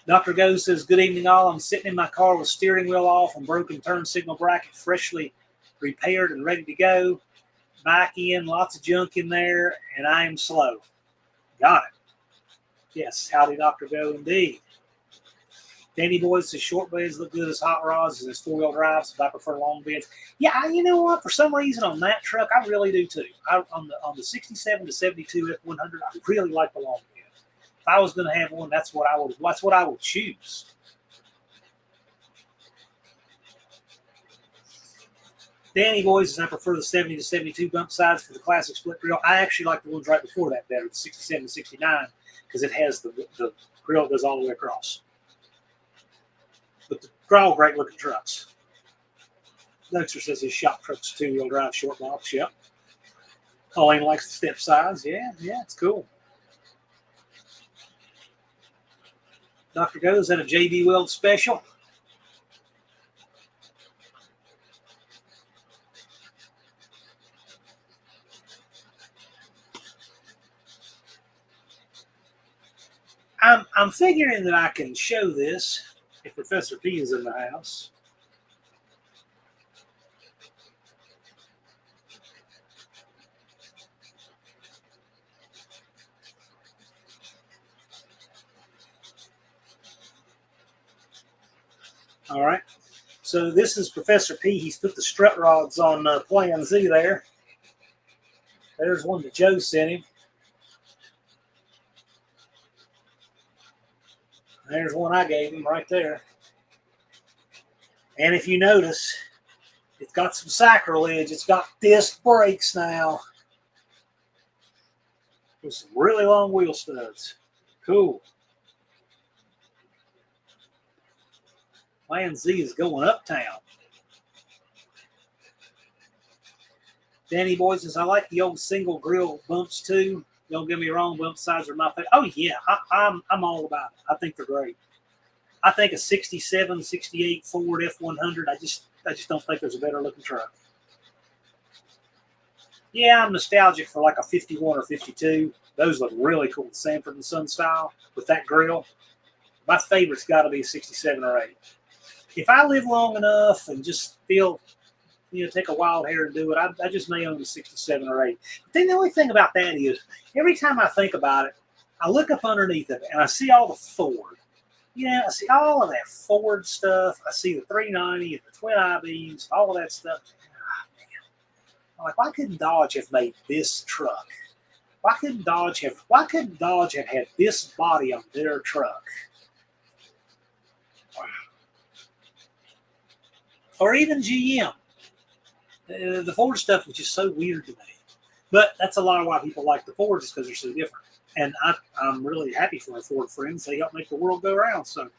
Dr. Go says, good evening all. I'm sitting in my car with steering wheel off and broken turn signal bracket freshly repaired and ready to go. Back in, lots of junk in there, and I am slow. Got it. Yes, howdy, Dr. Go, indeed. Danny Boy says short beds look good as hot rods and as 4-wheel drives, but I prefer long beds. Yeah, you know what? For some reason on that truck, I really do too. On the 67 to 72 F100, I really like the long bed. If I was going to have one, that's what I would choose. Danny Boy says I prefer the 70 to 72 bump sides for the classic split grill. I actually like the ones right before that better, the 67 to 69, because it has the grill goes all the way across. But they're all great looking trucks. Dexter says his shop truck's 2-wheel drive short box. Yep. Pauline likes the step size. Yeah, it's cool. Dr. Go, is that a JB Weld special? I'm figuring that I can show this if Professor P is in the house. All right. So this is Professor P. He's put the strut rods on Plan Z there. There's one that Joe sent him. There's one I gave him right there. And if you notice, it's got some sacrilege. It's got disc brakes now with some really long wheel studs. Cool. Plan Z is going uptown. Danny Boy says, I like the old single grill bumps too. Don't get me wrong, bump sides are my favorite. Oh, yeah, I'm all about it. I think they're great. I think a 67, 68 Ford F100, I just don't think there's a better looking truck. Yeah, I'm nostalgic for like a 51 or 52. Those look really cool. Sanford and Son style with that grill. My favorite's got to be a 67 or 8. If I live long enough and just feel, take a wild hair and do it, I just may own a 67 or 8. But then the only thing about that is, every time I think about it, I look up underneath of it and I see all the Ford. I see all of that Ford stuff. I see the 390 and the twin I-beams, all of that stuff. Oh, man. I'm like, why couldn't Dodge have made this truck? Why couldn't Dodge have had this body on their truck? Wow. Or even GM. The Ford stuff was just so weird to me. But that's a lot of why people like the Fords, because they're so different. And I'm really happy for my Ford friends. They help make the world go around. So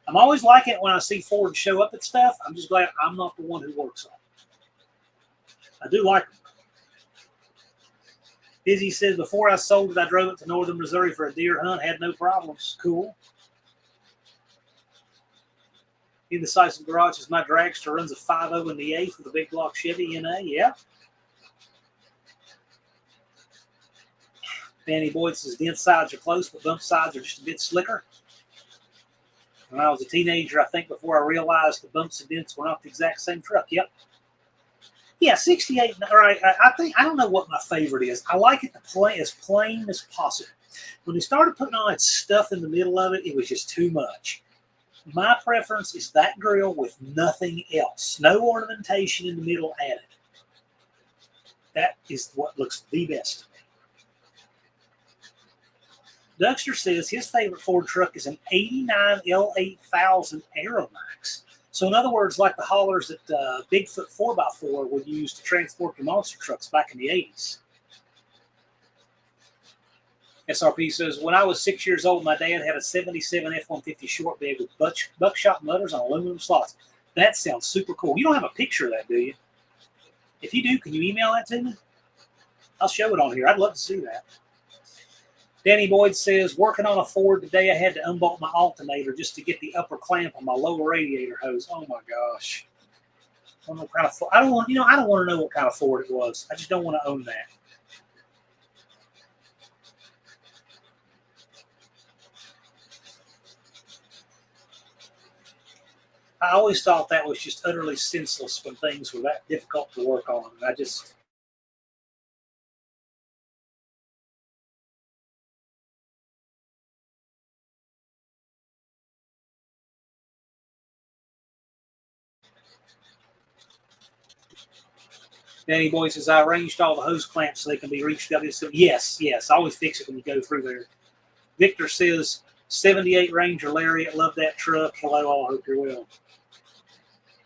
I'm always like it when I see Ford show up at stuff. I'm just glad I'm not the one who works on it. I do like them. Izzy says, before I sold it, I drove it to northern Missouri for a deer hunt. Had no problems. Cool. Indecisive Garage says, my dragster runs a 5.0 in the 8th with a big block Chevy NA. Yeah. Danny Boyd says, dent sides are close, but bump sides are just a bit slicker. When I was a teenager, I think before I realized the bumps and dents were not the exact same truck. Yep. Yeah, 68. All right. I don't know what my favorite is. I like it as plain as possible. When they started putting all that stuff in the middle of it, it was just too much. My preference is that grill with nothing else. No ornamentation in the middle added. That is what looks the best. Duxter says his favorite Ford truck is an 89 L8000 Aeromax. So in other words, like the haulers that Bigfoot 4x4 would use to transport the monster trucks back in the 80s. SRP says, when I was 6 years old, my dad had a 77 F-150 short bed with buckshot mutters on aluminum slots. That sounds super cool. You don't have a picture of that, do you? If you do, can you email that to me? I'll show it on here. I'd love to see that. Danny Boyd says, working on a Ford today, I had to unbolt my alternator just to get the upper clamp on my lower radiator hose. Oh my gosh. I don't know what kind of Ford. I don't want to know what kind of Ford it was. I just don't want to own that. I always thought that was just utterly senseless when things were that difficult to work on. And I just. Danny Boy says, I arranged all the hose clamps so they can be reached out. Yes. I always fix it when you go through there. Victor says, 78 Ranger Lariat. Love that truck. Hello, all. Hope you're well.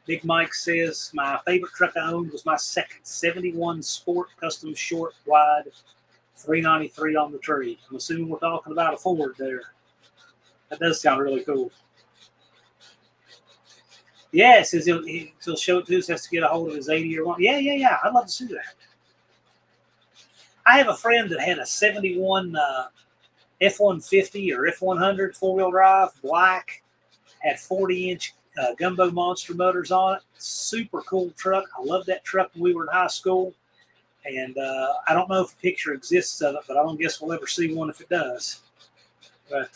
Big Mike says, my favorite truck I owned was my second 71 Sport Custom Short Wide 393 on the tree. I'm assuming we're talking about a Ford there. That does sound really cool. Yeah, it says he'll show it to us, has to get a hold of his 80 or one. Yeah. I'd love to see that. I have a friend that had a 71 F-150 or F-100 four-wheel drive, black, had 40-inch Gumbo Monster motors on it. Super cool truck. I loved that truck when we were in high school. And I don't know if a picture exists of it, but I don't guess we'll ever see one if it does. But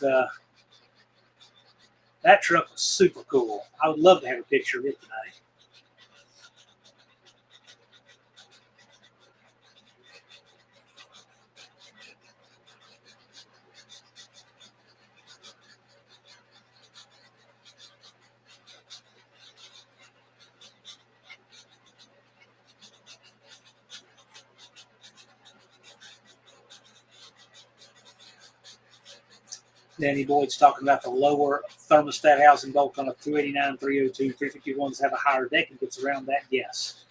that truck was super cool. I would love to have a picture of it today. Danny Boyd's talking about the lower thermostat housing bolt on a 289, 302, 351s have a higher deck and gets around that. Yes.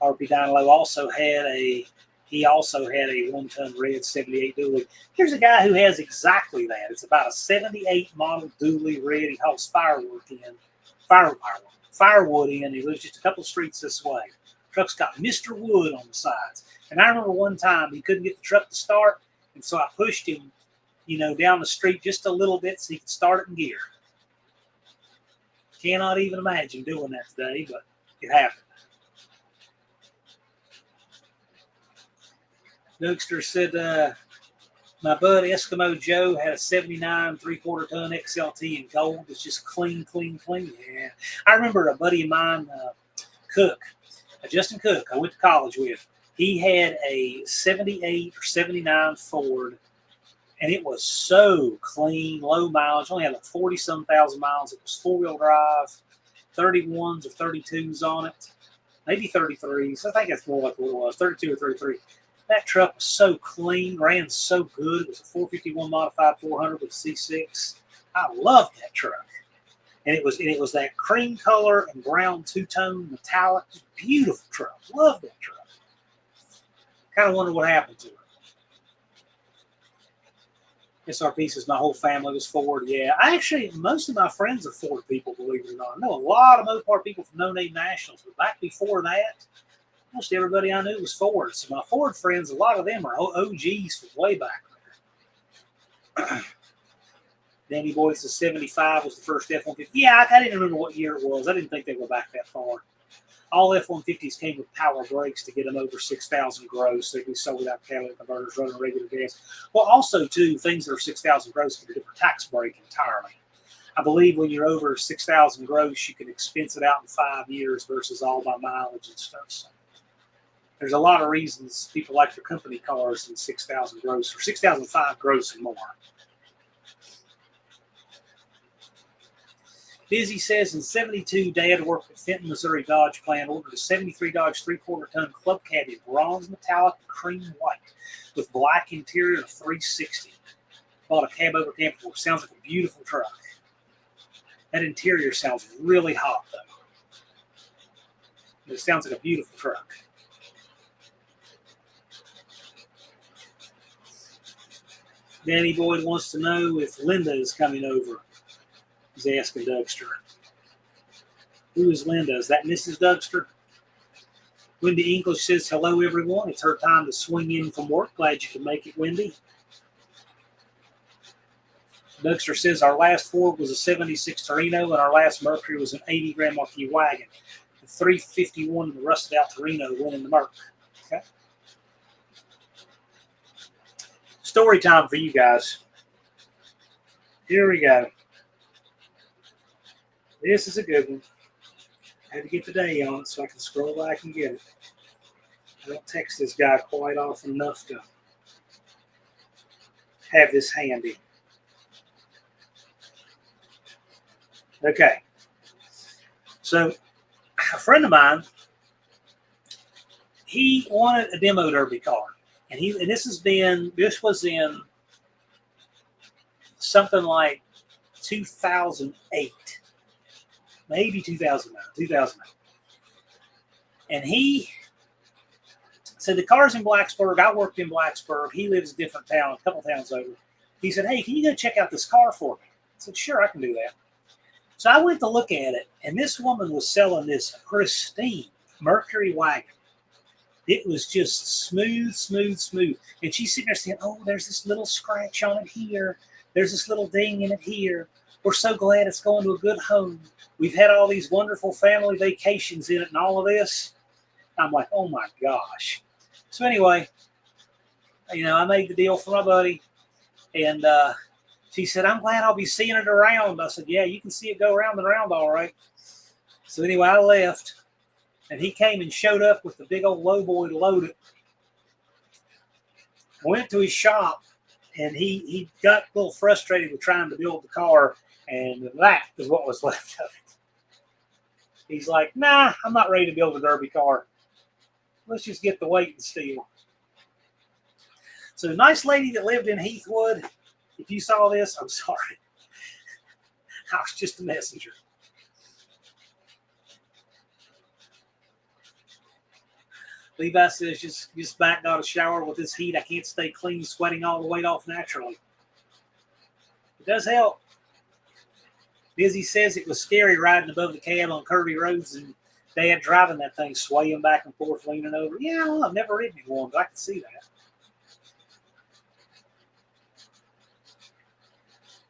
RP Dynalo also had a 1-ton red 78 dually. Here's a guy who has exactly that. It's about a 78 model dually red. He hauls firewood in. He lives just a couple of streets this way. Truck's got Mr. Wood on the sides. And I remember one time he couldn't get the truck to start, and so I pushed him, down the street just a little bit so he could start it in gear. Cannot even imagine doing that today, but it happened. Dougster said, my bud Eskimo Joe had a 79 3/4 ton XLT in gold. It's just clean. Yeah. I remember a buddy of mine, Justin Cook, I went to college with. He had a 78 or 79 Ford, and it was so clean, low mileage. Only had like 40-some thousand miles. It was four-wheel drive, 31s or 32s on it, maybe 33s. I think that's more like what it was, 32 or 33. That truck was so clean, ran so good. It was a 451 modified 400 with C6. I loved that truck, and it was that cream color and brown two-tone metallic, just beautiful truck. Loved that truck. Kind of wonder what happened to it. SRP says my whole family was Ford. Yeah, most of my friends are Ford people, believe it or not. I know a lot of Mopar people from No Name Nationals, but back before that, most everybody I knew was Ford. So my Ford friends, a lot of them are OGs from way back there. Danny Boyd says 75 was the first F-150. Yeah, I didn't remember what year it was. I didn't think they'd go back that far. All F-150s came with power brakes to get them over 6,000 gross. They could be sold without catalytic converters running regular gas. Well, also, too, things that are 6,000 gross get a different tax break entirely. I believe when you're over 6,000 gross, you can expense it out in 5 years versus all by mileage and stuff. So there's a lot of reasons people like their company cars in 6,000 gross or 6,005 gross and more. Busy says in 72, Dad worked at Fenton, Missouri Dodge plant, ordered a 73 Dodge 3/4 ton Club Caddy, bronze metallic and cream white with black interior of 360. Bought a cab over camper for. Sounds like a beautiful truck. That interior sounds really hot, though. It sounds like a beautiful truck. Danny Boyd wants to know if Linda is coming over. He's asking Dougster. Who is Linda? Is that Mrs. Dougster? Wendy English says, hello, everyone. It's her time to swing in from work. Glad you could make it, Wendy. Dougster says, our last Ford was a 76 Torino, and our last Mercury was an 80 Grand Marquis wagon. The 351 and the rusted out Torino went in the Merc. Okay. Story time for you guys. Here we go. This is a good one. I had to get the day on it so I can scroll back and get it. I don't text this guy quite often enough to have this handy. Okay. So a friend of mine, he wanted a demo derby car. And this was in something like 2008. Maybe 2009. And he said, the car's in Blacksburg. I worked in Blacksburg. He lives in a different town, a couple towns over. He said, hey, can you go check out this car for me? I said, sure, I can do that. So I went to look at it, and this woman was selling this pristine Mercury wagon It was just smooth, smooth, smooth. And she's sitting there saying, oh, there's this little scratch on it here. There's this little ding in it here. We're so glad it's going to a good home. We've had all these wonderful family vacations in it and all of this. I'm like, oh my gosh. So anyway, I made the deal for my buddy. And she said, I'm glad I'll be seeing it around. I said, yeah, you can see it go around and around all right. So anyway, I left. And he came and showed up with the big old lowboy to load it. Went to his shop, and he got a little frustrated with trying to build the car, and that is what was left of it. He's like, nah, I'm not ready to build a derby car. Let's just get the weight and steel. So, nice lady that lived in Heathwood, if you saw this, I'm sorry. I was just a messenger. Levi says, just back got a shower with this heat. I can't stay clean, sweating all the weight off naturally. It does help. Busy says it was scary riding above the cab on curvy roads and Dad driving that thing, swaying back and forth, leaning over. Yeah, well, I've never ridden in one, but I can see that.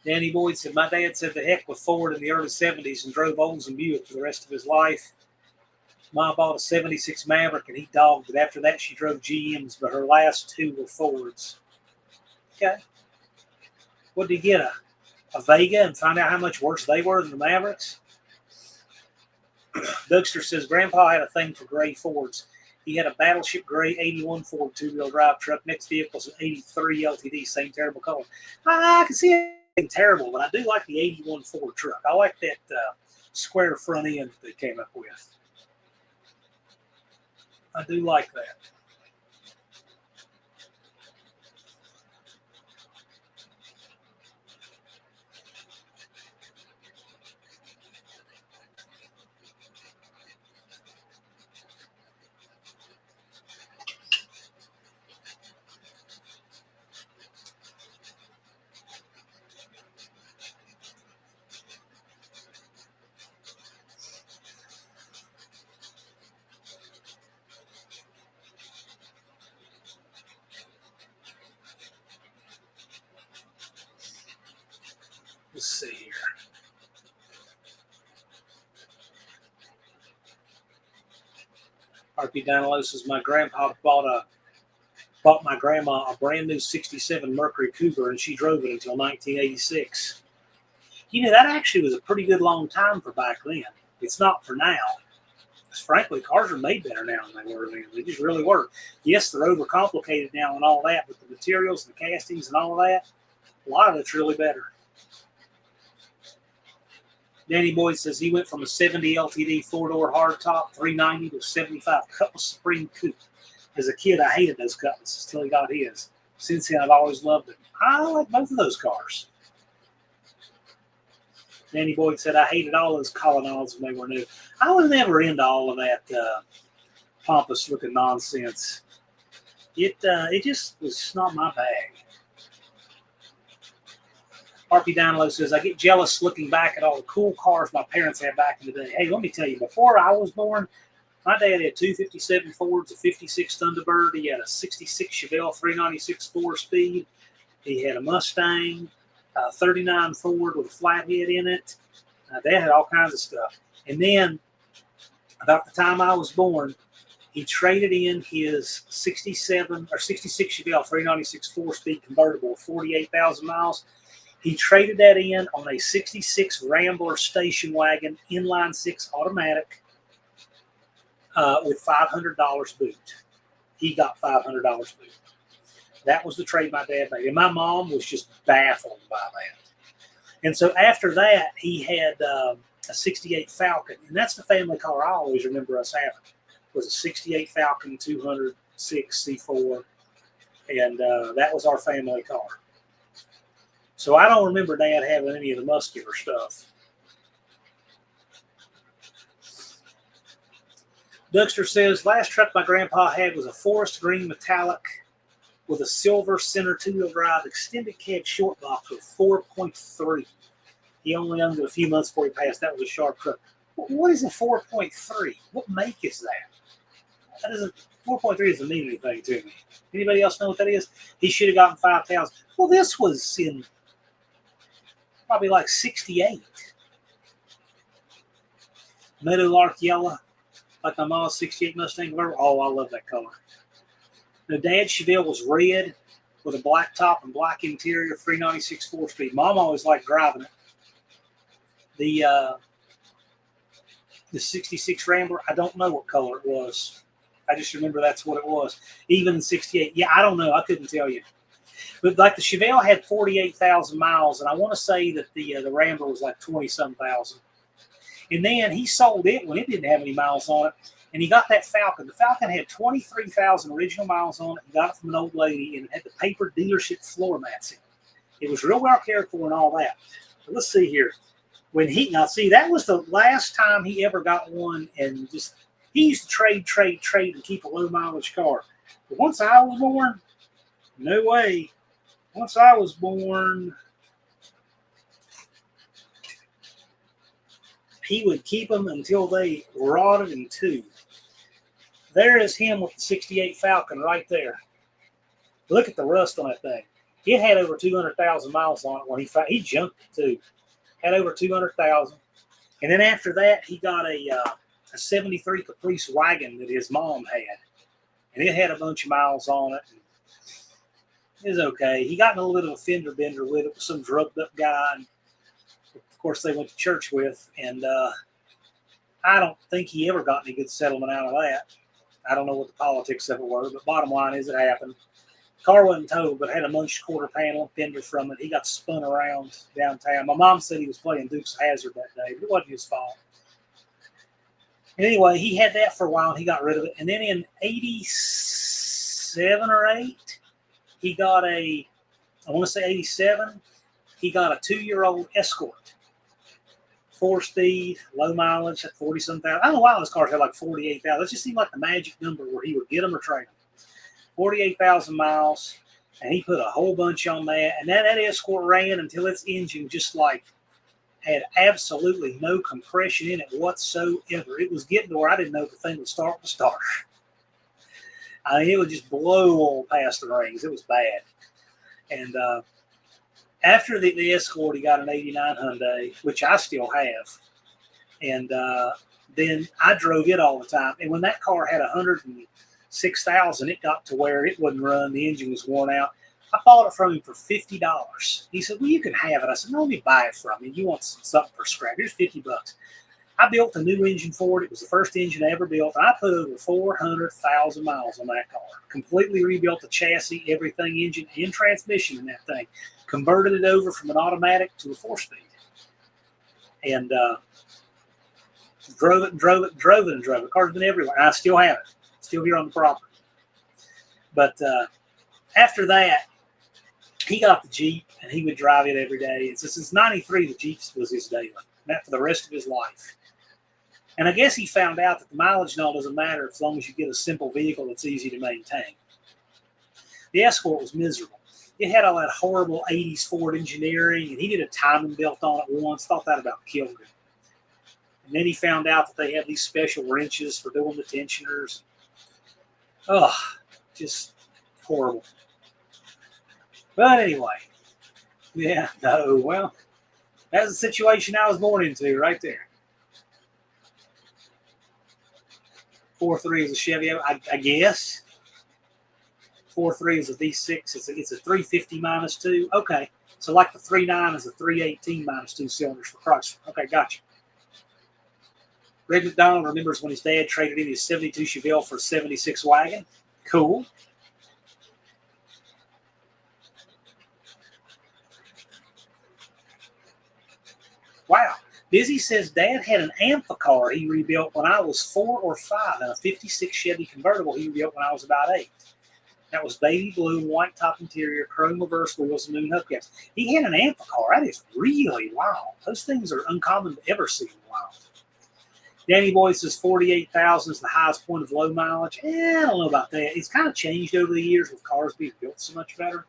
Danny Boyd said, my dad said the heck with Ford in the early 70s and drove Olds and Buick for the rest of his life. Mom bought a 76 Maverick, and he dogged it. After that, she drove GMs, but her last two were Fords. Okay. What did he get, a Vega, and find out how much worse they were than the Mavericks? Dougster says, Grandpa had a thing for gray Fords. He had a Battleship gray 81 Ford two-wheel drive truck. Next vehicle's an 83 LTD, same terrible color. I can see it being terrible, but I do like the 81 Ford truck. I like that square front end that they came up with. I do like that. Let's see here. RP Dynalo says, my grandpa bought my grandma a brand new 67 Mercury Cougar, and she drove it until 1986. That actually was a pretty good long time for back then. It's not for now. Because frankly, cars are made better now than they were then. They just really were. Yes, they're overcomplicated now and all that, but the materials and the castings and all of that, a lot of it's really better. Danny Boyd says he went from a 70 LTD four-door hardtop 390 to a 75 Cutlass Supreme Coupe. As a kid, I hated those Cutlasses until he got his. Since then, I've always loved them. I like both of those cars. Danny Boyd said, I hated all those colonnades when they were new. I was never into all of that pompous-looking nonsense. It just was not my bag. RP Download says, I get jealous looking back at all the cool cars my parents had back in the day. Hey, let me tell you, before I was born, my dad had two 57 Fords, a 56 Thunderbird. He had a 66 Chevelle 396 4-speed. He had a Mustang, a 39 Ford with a flathead in it. Dad had all kinds of stuff. And then, about the time I was born, he traded in his 67 or 66 Chevelle 396 4-speed convertible with 48,000 miles. He traded that in on a 66 Rambler station wagon, inline 6 automatic, with $500 boot. He got $500 boot. That was the trade my dad made. And my mom was just baffled by that. And so after that, he had a 68 Falcon. And that's the family car I always remember us having. It was a 68 Falcon 206 C4. And that was our family car. So I don't remember Dad having any of the muscular stuff. Duxter says, last truck my grandpa had was a forest green metallic with a silver center two-wheel drive extended cab short box with 4.3. He only owned it a few months before he passed. That was a sharp truck. What is a 4.3? What make is that? That doesn't 4.3 doesn't mean anything to me. Anybody else know what that is? He should have gotten 5,000. Well, this was in probably like 68. Meadowlark yellow, like my mom's 68 Mustang convertible. Oh, I love that color. The Dad's Chevelle was red with a black top and black interior, 396 4-speed. Mom always liked driving it. The 66 Rambler, I don't know what color it was. I just remember that's what it was. Even in 68. Yeah, I don't know. I couldn't tell you. But like the Chevelle had 48,000 miles, and I want to say that the Rambler was like 20-some thousand. And then he sold it when it didn't have any miles on it, and he got that Falcon. The Falcon had 23,000 original miles on it. He got it from an old lady, and it had the paper dealership floor mats in it. It was real well cared for and all that. But let's see here. Now see, that was the last time he ever got one, and just he used to trade, and keep a low mileage car. But once I was born, no way. Once I was born, he would keep them until they rotted in two. There is him with the 68 Falcon right there. Look at the rust on that thing. It had over 200,000 miles on it when he junked it too. Had over 200,000. And then after that, he got a 73 Caprice wagon that his mom had. And it had a bunch of miles on it. It was okay. He got in a little bit of a fender bender with it with some drugged up guy. And of course, they went to church with. And I don't think he ever got any good settlement out of that. I don't know what the politics of it were. But bottom line is it happened. Car wasn't towed, but had a munched quarter panel fender from it. He got spun around downtown. My mom said he was playing Dukes of Hazzard that day, but it wasn't his fault. Anyway, he had that for a while, and he got rid of it. And then in 87 or 8, he got I want to say 87, he got a 2-year-old Escort. 4-speed, low mileage, at 40-some thousand. I don't know why those cars had like 48,000. It just seemed like the magic number where he would get them or trade them. 48,000 miles, and he put a whole bunch on that. And that Escort ran until its engine just like had absolutely no compression in it whatsoever. It was getting to where I didn't know if the thing would start to start. I mean, it would just blow all past the rings. It was bad. And after the Escort, he got an 89 Hyundai, which I still have. And then I drove it all the time. And when that car had 106,000, it got to where it wouldn't run. The engine was worn out. I bought it from him for $50. He said, well, you can have it. I said, no, let me buy it from you. You want something for scrap. Here's $50. I built a new engine for it. It was the first engine I ever built. I put over 400,000 miles on that car. Completely rebuilt the chassis, everything, engine and transmission in that thing. Converted it over from an automatic to a 4-speed. And drove it. The car's been everywhere. I still have it. Still here on the property. But after that, he got the Jeep, and he would drive it every day. And so since 93, the Jeep was his daily. That for the rest of his life. And I guess he found out that the mileage and all doesn't matter as long as you get a simple vehicle that's easy to maintain. The Escort was miserable. It had all that horrible 80s Ford engineering, and he did a timing belt on it once. Thought that about killed him. And then he found out that they have these special wrenches for doing the tensioners. Oh, just horrible. But anyway, yeah, no, well, that's the situation I was born into right there. 4.3 is a Chevy, I guess. 4.3 is a V6. It's a 350 minus 2. Okay, so like the 3.9 is a 318 minus 2 cylinders for Chrysler. Okay, gotcha. Red McDonald remembers when his dad traded in his 72 Chevelle for a 76 wagon. Cool. Wow. Busy says Dad had an Amphicar he rebuilt when I was 4 or 5 and a 56 Chevy convertible he rebuilt when I was about 8. That was baby blue, white top interior, chrome reverse wheels, and moon hubcaps. He had an Amphicar. That is really wild. Those things are uncommon to ever see in the wild. Danny Boy says 48,000 is the highest point of low mileage. I don't know about that. It's kind of changed over the years with cars being built so much better.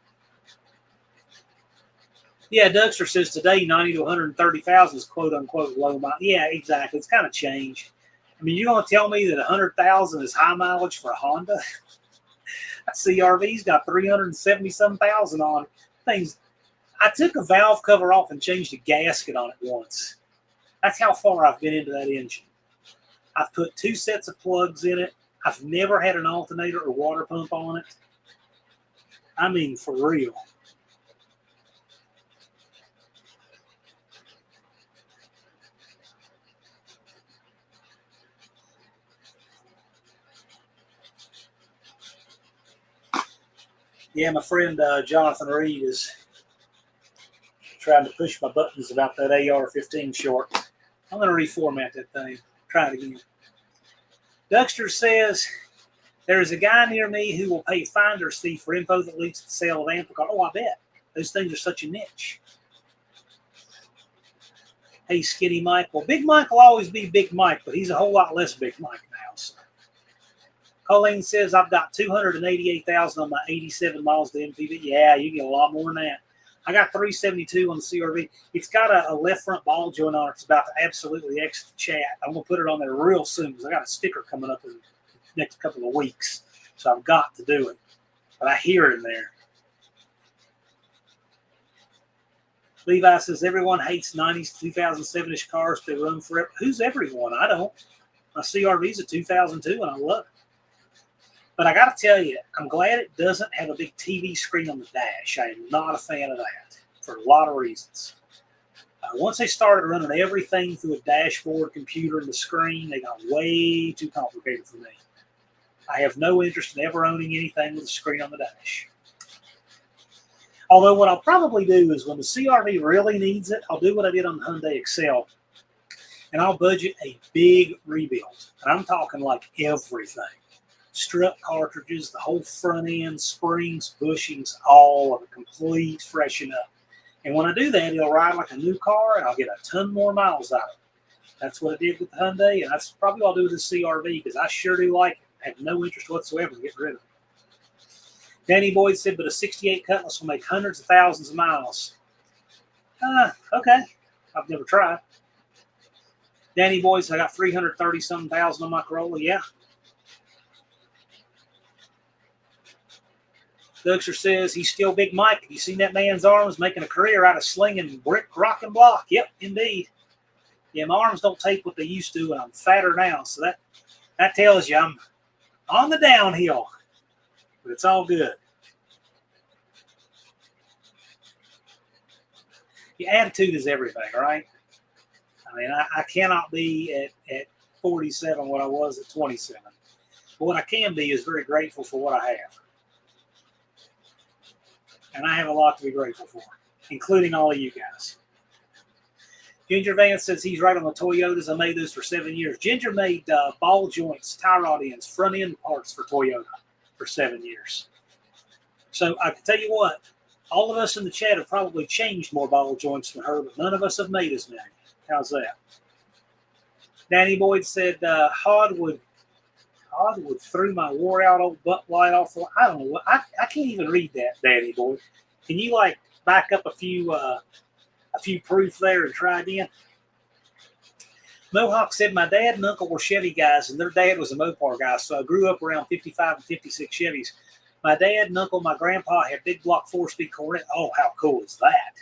Yeah, Dougster says today 90 to 130,000 is quote unquote low mileage. Yeah, exactly. It's kind of changed. I mean, you're going to tell me that 100,000 is high mileage for a Honda? That CRV's got 370-some thousand on it. Things. I took a valve cover off and changed a gasket on it once. That's how far I've been into that engine. I've put 2 sets of plugs in it. I've never had an alternator or water pump on it. I mean, for real. Yeah, my friend Jonathan Reed is trying to push my buttons about that AR-15 short. I'm going to reformat that thing. Try it again. Duxter says, there is a guy near me who will pay finder's fee for info that leads to the sale of amplifier. Oh, I bet. Those things are such a niche. Hey, Skinny Mike. Well, Big Mike will always be Big Mike, but he's a whole lot less Big Mike now. So. Colleen says, I've got 288,000 on my 87 miles to MPV. Yeah, you get a lot more than that. I got 372 on the CRV. It's got a left front ball joint on it. It's about to absolutely exit the chat. I'm going to put it on there real soon because I got a sticker coming up in the next couple of weeks. So I've got to do it. But I hear it in there. Levi says, everyone hates 90s, 2007-ish cars. They run forever. Who's everyone? I don't. My CRV's a 2002, and I love it. But I got to tell you, I'm glad it doesn't have a big TV screen on the dash. I am not a fan of that for a lot of reasons. Once they started running everything through a dashboard, computer, and the screen, they got way too complicated for me. I have no interest in ever owning anything with a screen on the dash. Although what I'll probably do is when the CRV really needs it, I'll do what I did on the Hyundai Excel, and I'll budget a big rebuild. And I'm talking like everything. Strut cartridges, the whole front end, springs, bushings, all of it, complete freshen up. And when I do that, it'll ride like a new car, and I'll get a ton more miles out of it. That's what I did with the Hyundai, and that's probably what I'll do with the CRV, because I sure do like it. I have no interest whatsoever in getting rid of it. Danny Boyd said, but a 68 Cutlass will make hundreds of thousands of miles. Okay. I've never tried. Danny Boyd said, I got 330-something thousand on my Corolla. Yeah. Duxer says, he's still Big Mike. Have you seen that man's arms making a career out of slinging brick, rock, and block? Yep, indeed. Yeah, my arms don't take what they used to, and I'm fatter now. So that tells you I'm on the downhill. But it's all good. Your attitude is everything, right? I mean, I cannot be at 47 what I was at 27. But what I can be is very grateful for what I have. And I have a lot to be grateful for, including all of you guys. Ginger Vance says he's right on the Toyotas. I made those for 7 years. Ginger made ball joints, tie rod ends, front end parts for Toyota for 7 years. So I can tell you what, all of us in the chat have probably changed more ball joints than her, but none of us have made as many. How's that? Danny Boyd said Hardwood threw my wore out old butt light off. I don't know what I can't even read that, Danny Boyd. Can you like back up a few proof there and try again? Mohawk said my dad and uncle were Chevy guys, and their dad was a Mopar guy, so I grew up around 55 and 56 Chevys. My dad and uncle, my grandpa had big block 4-speed Corvette. Oh, how cool is that?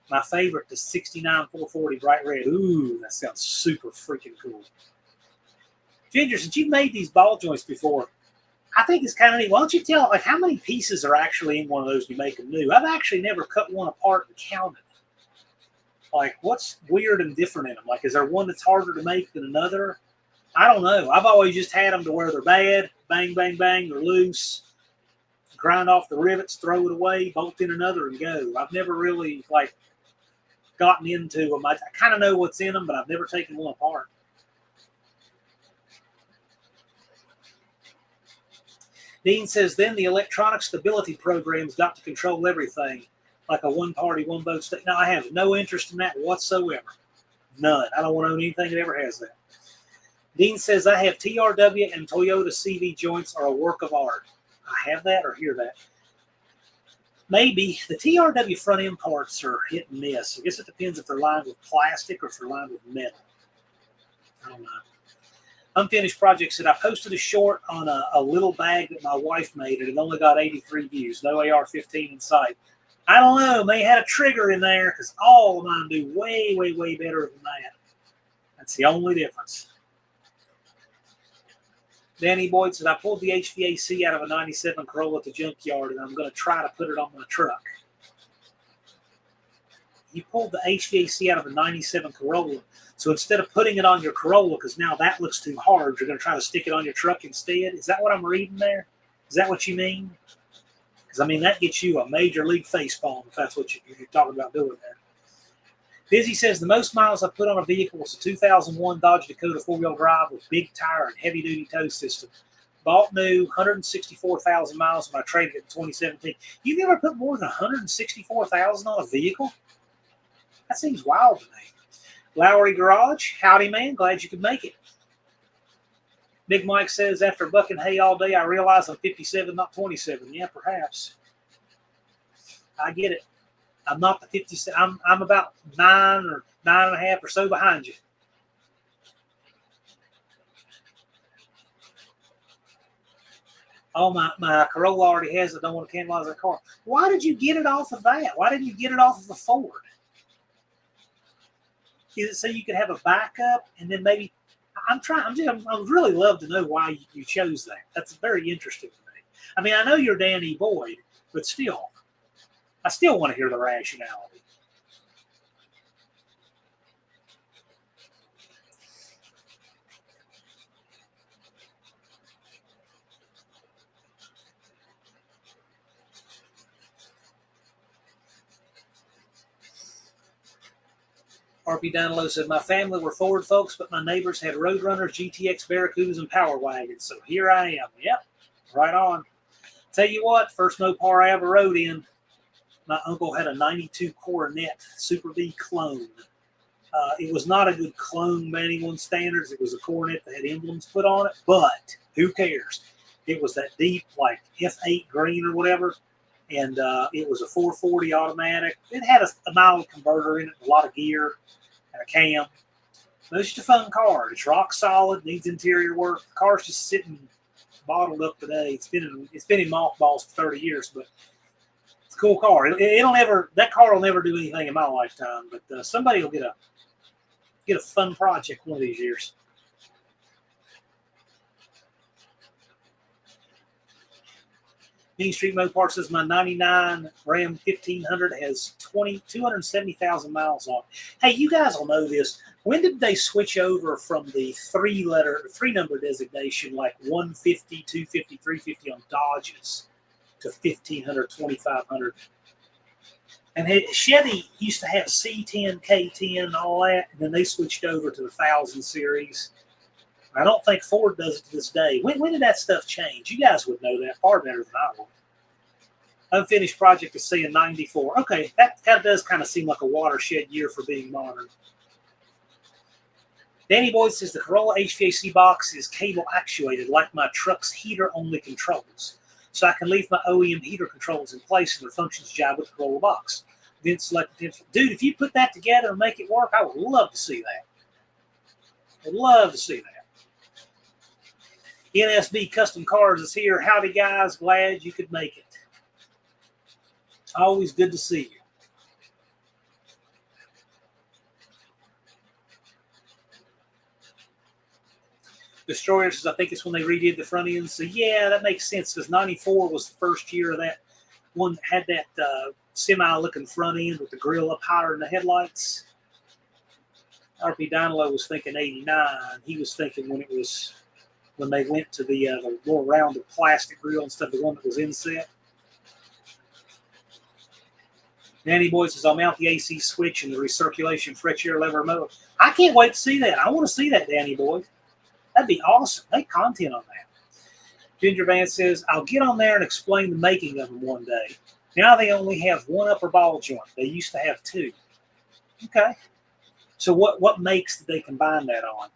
My favorite, the 69 440 bright red. Ooh, that sounds super freaking cool. Ginger, since you've made these ball joints before, I think it's kind of neat. Why don't you tell, like, how many pieces are actually in one of those you make them new? I've actually never cut one apart and counted. Like, what's weird and different in them? Like, is there one that's harder to make than another? I don't know. I've always just had them to where they're bad. Bang, bang, bang. They're loose. Grind off the rivets, throw it away, bolt in another, and go. I've never really, like, gotten into them. I kind of know what's in them, but I've never taken one apart. Dean says, then the electronic stability programs got to control everything, like a one-party, one-vote state. No, I have no interest in that whatsoever. None. I don't want to own anything that ever has that. Dean says, I have TRW and Toyota CV joints are a work of art. I have that or hear that. Maybe. The TRW front end parts are hit and miss. I guess it depends if they're lined with plastic or if they're lined with metal. I don't know. Unfinished Project said, I posted a short on a little bag that my wife made, and it only got 83 views. No AR-15 in sight. I don't know. They had a trigger in there because all of mine do way, way, way better than that. That's the only difference. Danny Boyd said, I pulled the HVAC out of a 97 Corolla at the junkyard, and I'm going to try to put it on my truck. You pulled the HVAC out of a 97 Corolla. So instead of putting it on your Corolla, because now that looks too hard, you're going to try to stick it on your truck instead? Is that what I'm reading there? Is that what you mean? Because, I mean, that gets you a major league facepalm if that's what you're talking about doing there. Busy says, the most miles I put on a vehicle was a 2001 Dodge Dakota four-wheel drive with big tire and heavy-duty tow system. Bought new, 164,000 miles when I traded it in 2017. You've ever put more than 164,000 on a vehicle? That seems wild to me. Lowry Garage, howdy, man. Glad you could make it. Big Mike says, after bucking hay all day, I realize I'm 57, not 27. Yeah, perhaps. I get it. I'm not the 57. I'm about 9 or 9.5 or so behind you. Oh, my Corolla already has it. Don't want to cannibalize that car. Why did you get it off of that? Why didn't you get it off of a Ford? Is it so you could have a backup and then maybe I would really love to know why you chose that. That's very interesting to me. I mean, I know you're Danny Boyd, but still, I still want to hear the rationality. RP Download said, my family were Ford folks, but my neighbors had Roadrunners, GTX Barracudas, and Power Wagons. So here I am. Yep, right on. Tell you what, first Mopar I ever rode in, my uncle had a 92 Coronet Super B clone. It was not a good clone by anyone's standards. It was a Coronet that had emblems put on it, but who cares? It was that deep, like F8 green or whatever, and it was a 440 automatic. It had a mild converter in it, a lot of gear, and a cam. But it's just a fun car. It's rock solid, needs interior work. The car's just sitting bottled up today. It's been in mothballs for 30 years, but it's a cool car. That car will never do anything in my lifetime, but somebody will get a fun project one of these years. Main Street Mopar says my 99 Ram 1500 has 270,000 miles on it. Hey, you guys will know this. When did they switch over from the three number designation like 150, 250, 350 on Dodges to 1500, 2500? And Chevy used to have C10, K10, all that, and then they switched over to the 1000 series. I don't think Ford does it to this day. When did that stuff change? You guys would know that far better than I would. Unfinished Project is saying 94. Okay, that does kind of seem like a watershed year for being modern. Danny Boyd says the Corolla HVAC box is cable actuated like my truck's heater-only controls. So I can leave my OEM heater controls in place and their functions jive with the Corolla box. Then select the dude, if you put that together and make it work, I would love to see that. I'd love to see that. NSB Custom Cars is here. Howdy, guys. Glad you could make it. Always good to see you. Destroyer says, I think it's when they redid the front end. So, yeah, that makes sense because 94 was the first year of that one that had that semi-looking front end with the grill up higher in the headlights. RP Download was thinking 89. He was thinking when they went to the more rounded plastic grill instead of the one that was inset. Danny Boyd says, I'll mount the AC switch and the recirculation fresh air lever motor. I can't wait to see that. I want to see that, Danny Boyd. That'd be awesome. Make content on that. Ginger Van says, I'll get on there and explain the making of them one day. Now they only have one upper ball joint. They used to have two. Okay. So what makes that they combine that on?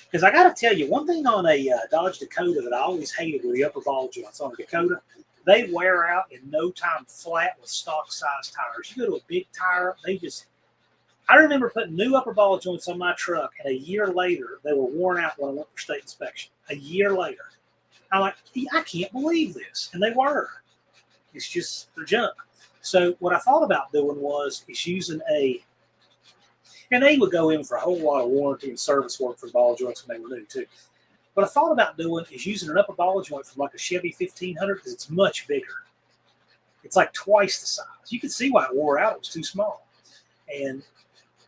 Because I got to tell you, one thing on a Dodge Dakota that I always hated were the upper ball joints on a Dakota. They wear out in no time flat with stock size tires. You go to a big tire, I remember putting new upper ball joints on my truck, and a year later, they were worn out when I went for state inspection. A year later. I'm like, I can't believe this. And they were. It's just, they're junk. So what I thought about doing is using and they would go in for a whole lot of warranty and service work for ball joints when they were new too. What I thought about doing is using an upper ball joint from like a Chevy 1500 because it's much bigger. It's like twice the size. You can see why it wore out. It was too small. And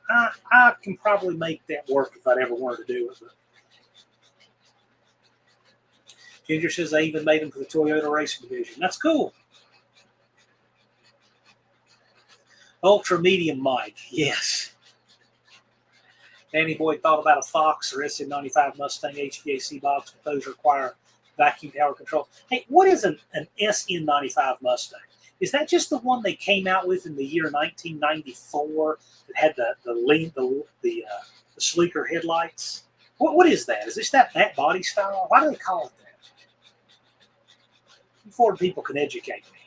I can probably make that work if I'd ever wanted to do it. But Ginger says they even made them for the Toyota Racing Division. That's cool. Ultra medium mic, yes. Danny Boyd thought about a Fox or SM95 Mustang HVAC box, but those require vacuum tower control. Hey, what is an SN95 Mustang? Is that just the one they came out with in the year 1994 that had the sleeker headlights? What is that? Is this that body style? Why do they call it that? Ford people can educate me.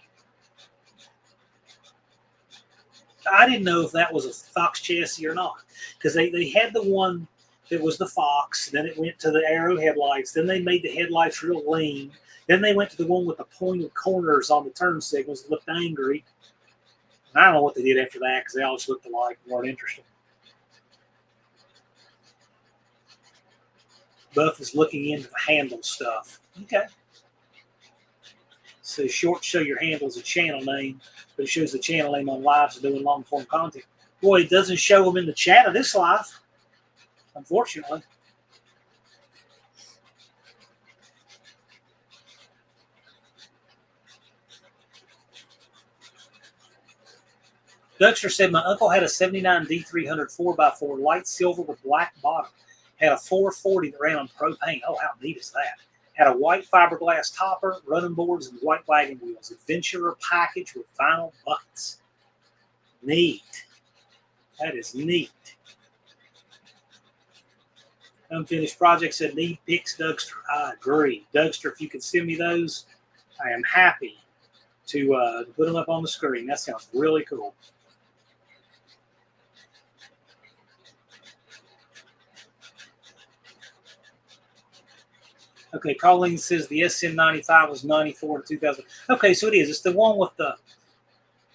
I didn't know if that was a Fox chassis or not, because they had the one that was the Fox, then it went to the AHRA headlights, then they made the headlights real lean, then they went to the one with the pointed corners on the turn signals that looked angry. And I don't know what they did after that, because they all just looked alike and weren't interesting. Buff is looking into the handle stuff. Okay. So short show your handle is a channel name, but it shows the channel name on lives and doing long form content. Boy, it doesn't show them in the chat of this live, unfortunately. Dexter said, my uncle had a 79 D300 4x4 light silver with black bottom. Had a 440 that ran on propane. Oh, how neat is that? Had a white fiberglass topper, running boards, and white wagon wheels. Adventurer package with vinyl buckets. Neat. That is neat. Unfinished project said, need pics, Dugster. I agree. Dugster, if you could send me those, I am happy to put them up on the screen. That sounds really cool. Okay, Colleen says the SM95 was 94 to 2000. Okay, so it is. It's the one with the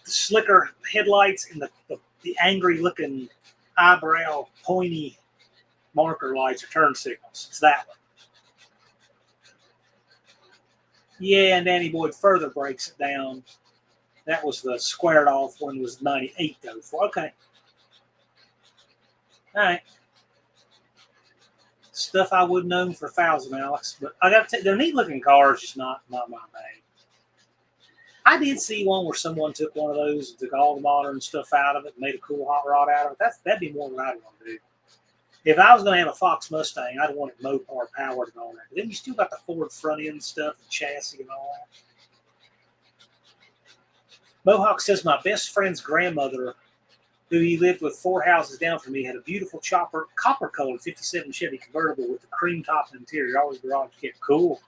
slicker headlights and the angry-looking eyebrow, pointy marker lights or turn signals. It's that one. Yeah, and Danny Boyd further breaks it down. That was the squared off one, was 98 though. Okay. All right. Stuff I wouldn't own for 1,000, Alex. But I got to they're neat looking cars, just not my bag. I did see one where someone took one of those and took all the modern stuff out of it and made a cool hot rod out of it. That'd be more than I'd want to do. If I was going to have a Fox Mustang, I'd want it Mopar powered and all that. But then you still got the Ford front end stuff, the chassis and all that. Mohawk says my best friend's grandmother, who he lived with 4 houses down from me, had a beautiful copper-colored 57 Chevy convertible with the cream top interior. Always garage kit. Cool.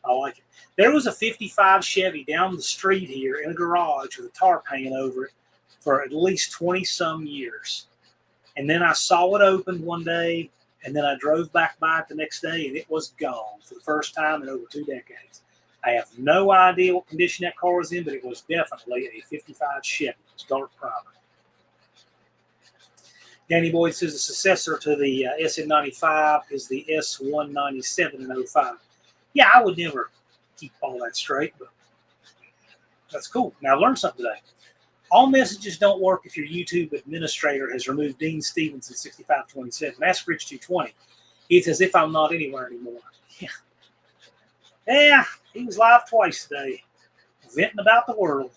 I like it. There was a 55 Chevy down the street here in a garage with a tar paint over it for at least 20-some years. And then I saw it open one day, and then I drove back by it the next day, and it was gone for the first time in over 2 decades. I have no idea what condition that car was in, but it was definitely a 55 Chevy. It was dark private. Danny Boyd says the successor to the SM95 is the S197 in 05. Yeah, I would never keep all that straight, but that's cool. Now, I learned something today. All messages don't work if your YouTube administrator has removed Dean Stevens in 6527. Ask Rich 220. It's as if I'm not anywhere anymore. Yeah, he was live twice today, venting about the world.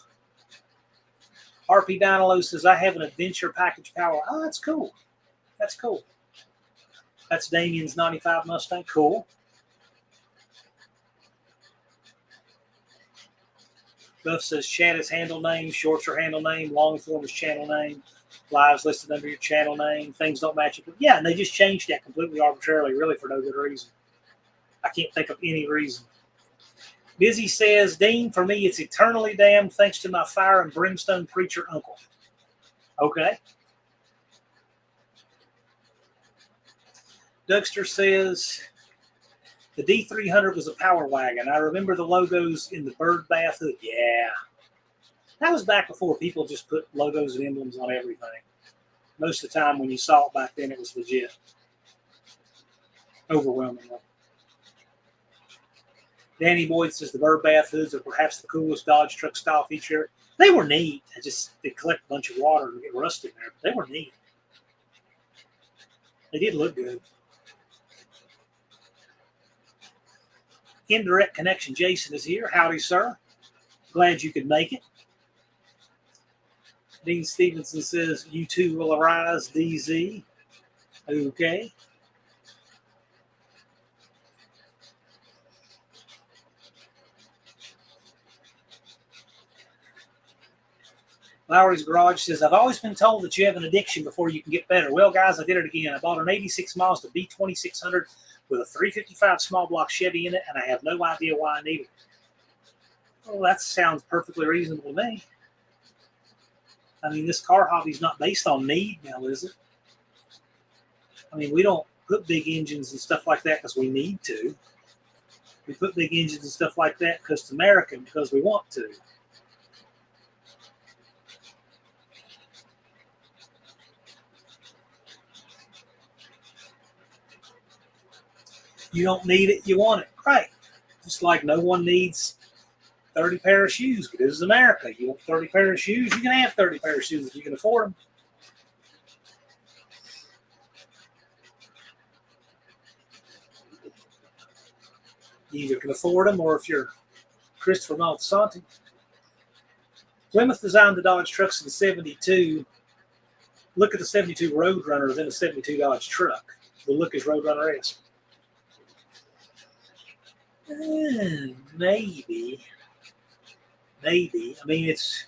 RP Dynalo says, I have an adventure package power. Oh, that's cool. That's cool. That's Damien's 95 Mustang. Cool. Buff says, chat is handle name, shorts are handle name, long form is channel name, lives listed under your channel name, things don't match it. Yeah, and they just changed that completely arbitrarily, really for no good reason. I can't think of any reason. Busy says, Dean, for me, it's eternally damned thanks to my fire and brimstone preacher uncle. Okay. Dougster says, the D300 was a power wagon. I remember the logos in the bird bath hood. Yeah. That was back before people just put logos and emblems on everything. Most of the time when you saw it back then, it was legit. Overwhelmingly. Danny Boyd says the bird bath hoods are perhaps the coolest Dodge truck style feature. They were neat. They collect a bunch of water and get rust in there, but they were neat. They did look good. Indirect Connection Jason is here. Howdy, sir. Glad you could make it. Dean Stevenson says, you too will arise, DZ. Okay. Lowry's Garage says, I've always been told that you have an addiction before you can get better. Well, guys, I did it again. I bought an 86 miles to B2600 with a 355 small block Chevy in it, and I have no idea why I need it. Well, that sounds perfectly reasonable to me. I mean, this car hobby is not based on need now, is it? I mean, we don't put big engines and stuff like that because we need to. We put big engines and stuff like that because it's American, because we want to. You don't need it, you want it. Right. Just like no one needs 30 pair of shoes, but this is America. You want 30 pair of shoes, you can have 30 pair of shoes if you can afford them. You either can afford them, or if you're Christopher Maltasanti. Plymouth designed the Dodge trucks in the 72. Look at the 72 Roadrunner than a 72 Dodge truck. The look is Roadrunner-esque. Maybe. I mean, it's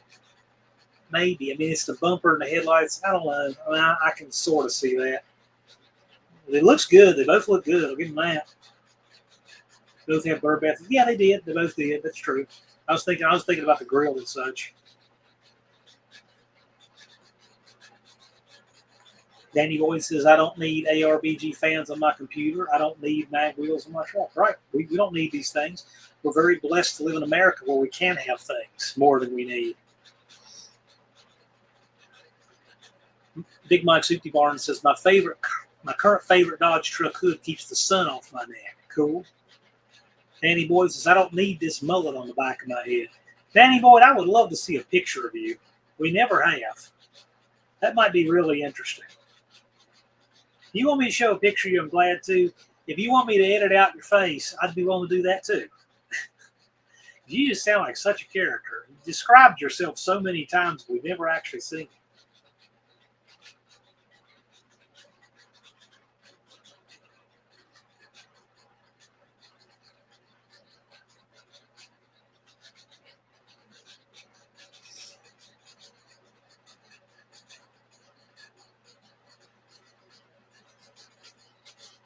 the bumper and the headlights. I don't know. I mean, I can sort of see that. It looks good. They both look good. I'll give them that. Both have bird baths. Yeah, they did. They both did. That's true. I was thinking about the grill and such. Danny Boyd says, I don't need ARBG fans on my computer. I don't need mag wheels on my truck. Right. We don't need these things. We're very blessed to live in America where we can have things more than we need. Big Mike's Oopty Barn says, my current favorite Dodge truck hood keeps the sun off my neck. Cool. Danny Boyd says, I don't need this mullet on the back of my head. Danny Boyd, I would love to see a picture of you. We never have. That might be really interesting. You want me to show a picture of you, I'm glad to. If you want me to edit out your face, I'd be willing to do that too. You just sound like such a character. You described yourself so many times, we've never actually seen you.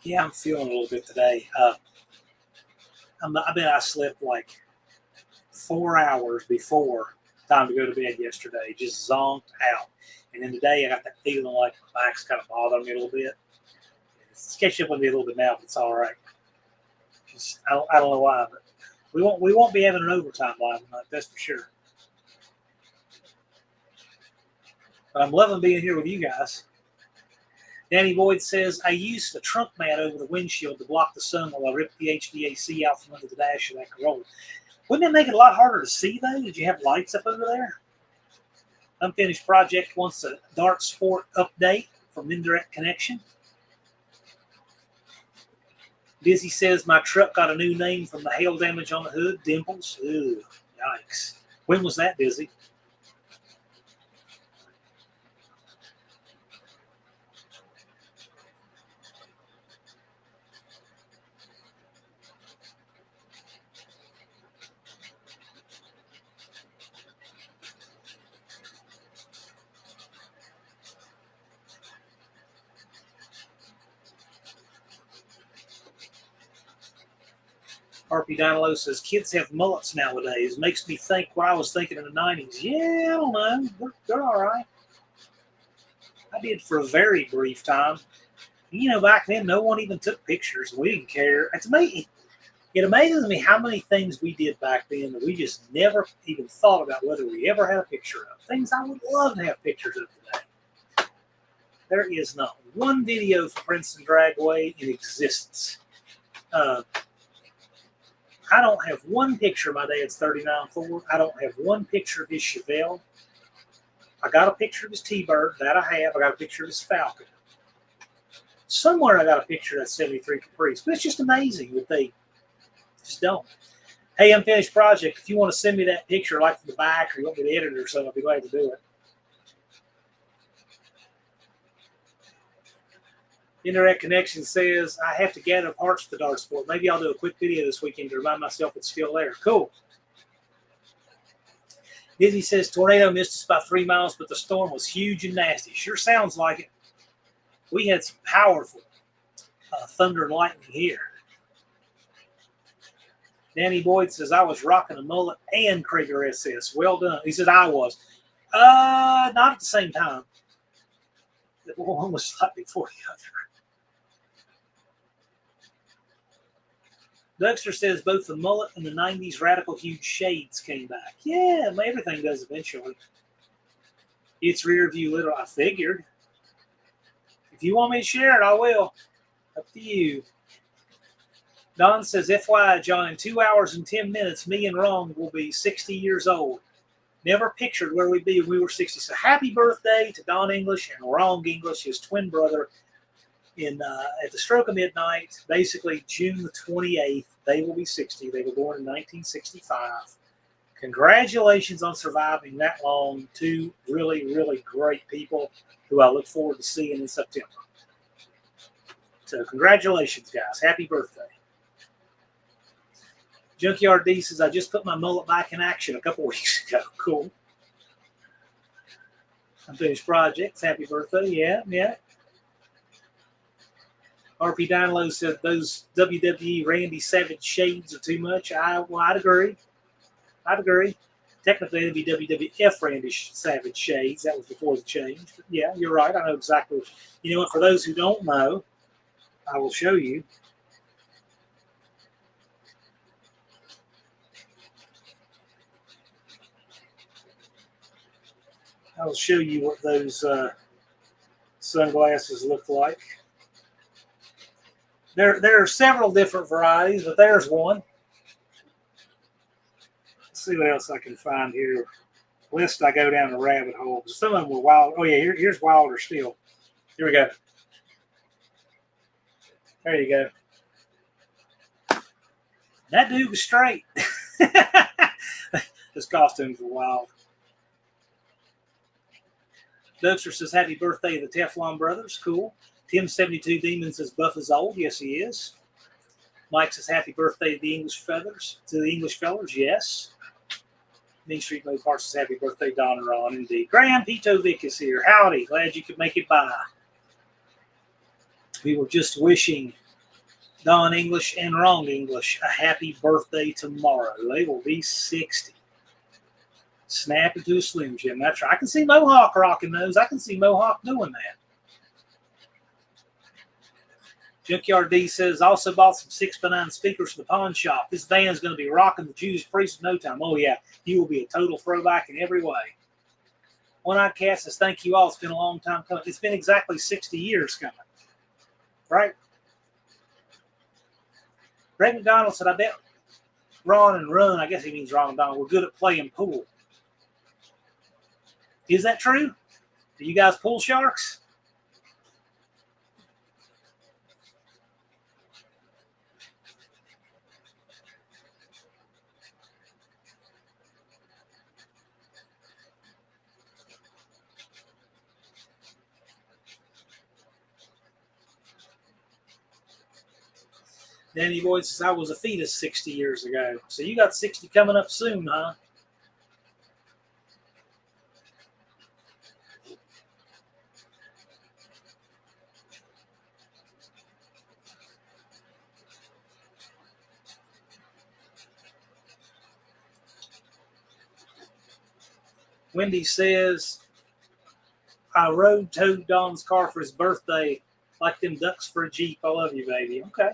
Yeah, I'm feeling a little bit today. I bet I slept like 4 hours before time to go to bed yesterday. Just zonked out. And then today I got that feeling like my back's kind of bothering me a little bit. It's catching up with me a little bit now, but it's all right. I don't know why, but we won't be having an overtime live tonight, that's for sure. But I'm loving being here with you guys. Danny Boyd says, I used a trunk mat over the windshield to block the sun while I ripped the HVAC out from under the dash of that Corolla. Wouldn't that make it a lot harder to see, though? Did you have lights up over there? Unfinished Project wants a Dart Sport update from Indirect Connection. Dizzy says, my truck got a new name from the hail damage on the hood, Dimples. Ugh, yikes. When was that, Dizzy? RP Dynalo says, kids have mullets nowadays. Makes me think what I was thinking in the 90s. Yeah, I don't know. They're all right. I did for a very brief time. You know, back then, no one even took pictures. We didn't care. It's amazing. It amazes me how many things we did back then that we just never even thought about whether we ever had a picture of. Things I would love to have pictures of today. There is not one video for Princeton Dragway in existence. I don't have one picture of my dad's 39 Ford. I don't have one picture of his Chevelle. I got a picture of his T-Bird. That I have. I got a picture of his Falcon. Somewhere I got a picture of that 73 Caprice. But it's just amazing that they just don't. Hey, Unfinished Project, if you want to send me that picture, like from the back, or you want me to edit it or something, I'd be glad to do it. Internet Connection says, I have to gather parts for the dart sport. Maybe I'll do a quick video this weekend to remind myself it's still there. Cool. Dizzy says, tornado missed us by 3 miles, but the storm was huge and nasty. Sure sounds like it. We had some powerful thunder and lightning here. Danny Boyd says, I was rocking a mullet and Krieger SS. Well done. He said, I was. Not at the same time. One was slightly before the other. Dugster says both the mullet and the 90s radical huge shades came back. Yeah, everything does eventually. It's rear view literal. I figured. If you want me to share it, I will. Up to you. Don says, FYI, John, in 2 hours and 10 minutes, me and Ron will be 60 years old. Never pictured where we'd be when we were 60. So happy birthday to Don English and Ron English, his twin brother, at the stroke of midnight, basically June the 28th. They will be 60. They were born in 1965. Congratulations on surviving that long. Two really, really great people who I look forward to seeing in September. So congratulations, guys. Happy birthday. Junkyard D says, I just put my mullet back in action a couple weeks ago. Cool. Unfinished Projects. Happy birthday. Yeah. RP Download said those WWE Randy Savage shades are too much. I'd agree. Technically, it'd be WWF Randy Savage shades. That was before the change. But yeah, you're right. I know exactly. You know what? For those who don't know, I will show you. I'll show you what those sunglasses look like. There are several different varieties, but there's one. Let's see what else I can find here. Lest I go down the rabbit hole. Some of them were wild. Oh, yeah, here's wilder still. Here we go. There you go. That dude was straight. His costumes were wild. Dubster says, happy birthday to the Teflon Brothers. Cool. Tim72 Demon says, Buff is old. Yes, he is. Mike says, happy birthday to the English Feathers. To the English Fellers. Yes. Main Street Mode Parts says, happy birthday, Don and Ron. Indeed. Graham Pito Vic is here. Howdy. Glad you could make it by. We were just wishing Don English and Ron English a happy birthday tomorrow. They will be 60. Snap into a Slim Jim. That's right. I can see Mohawk rocking those. I can see Mohawk doing that. Junkyard D says, also bought some 6x9 speakers from the pawn shop. This van's going to be rocking the Judas Priest in no time. Oh, yeah. He will be a total throwback in every way. One-Eyed Cat says, thank you all. It's been a long time coming. It's been exactly 60 years coming. Right? Greg McDonald said, I bet Ron and Run, I guess he means Ron and Donald, we're good at playing pool. Is that true? Are you guys pool sharks? Danny Boyd says, I was a fetus 60 years ago. So you got 60 coming up soon, huh? Wendy says, I road towed Don's car for his birthday Like them ducks for a Jeep. I love you, baby. Okay.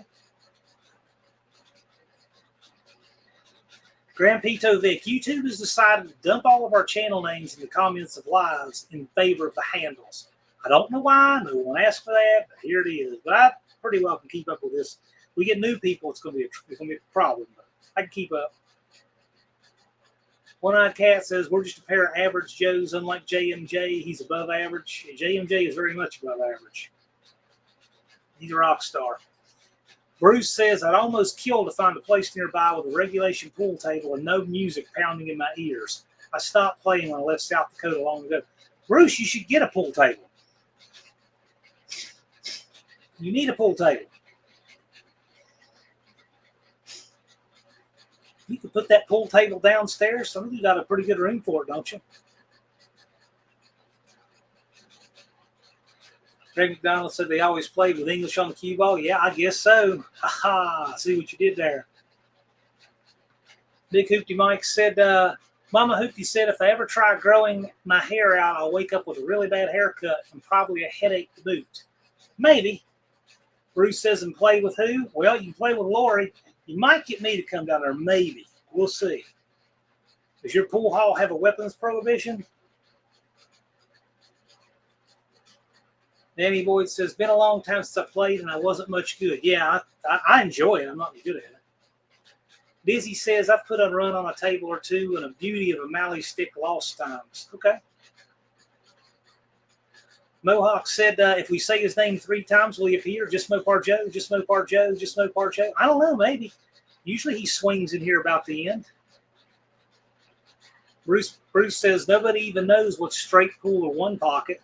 Grand Pito Vic, YouTube has decided to dump all of our channel names in the comments of lives in favor of the handles. I don't know why. No one asked for that, but here it is. But I pretty well can keep up with this. We get new people, it's going to be a problem. But I can keep up. One-Eyed Cat says, we're just a pair of average Joes. Unlike JMJ, he's above average. JMJ is very much above average. He's a rock star. Bruce says, I'd almost kill to find a place nearby with a regulation pool table and no music pounding in my ears. I stopped playing when I left South Dakota long ago. Bruce, you should get a pool table. You need a pool table. You could put that pool table downstairs. Some of you got a pretty good room for it, don't you? Greg McDonald said they always played with English on the cue ball. Yeah, I guess so. Ha-ha. See what you did there. Big Hoopty Mike said, Mama Hoopty said, if I ever try growing my hair out, I'll wake up with a really bad haircut and probably a headache to boot. Maybe. Bruce says, and play with who? Well, you can play with Lori. You might get me to come down there. Maybe. We'll see. Does your pool hall have a weapons prohibition? Danny Boyd says, been a long time since I played and I wasn't much good. Yeah, I enjoy it. I'm not any good at it. Dizzy says, I've put a run on a table or two and a beauty of a Mally stick lost times. Okay. Mohawk said, if we say his name 3 times, will he appear? Just Mopar Joe, just Mopar Joe, just Mopar Joe. I don't know, maybe. Usually he swings in here about the end. Bruce says, nobody even knows what's straight pool or one pocket.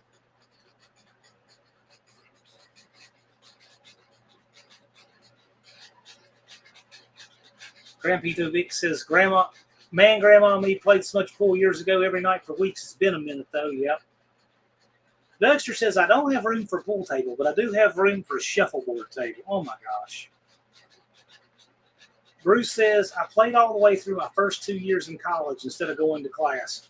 Grandpito Vic says, Grandma and me played so much pool years ago every night for weeks. It's been a minute, though. Yep. Dugster says, I don't have room for a pool table, but I do have room for a shuffleboard table. Oh, my gosh. Bruce says, I played all the way through my first 2 years in college instead of going to class.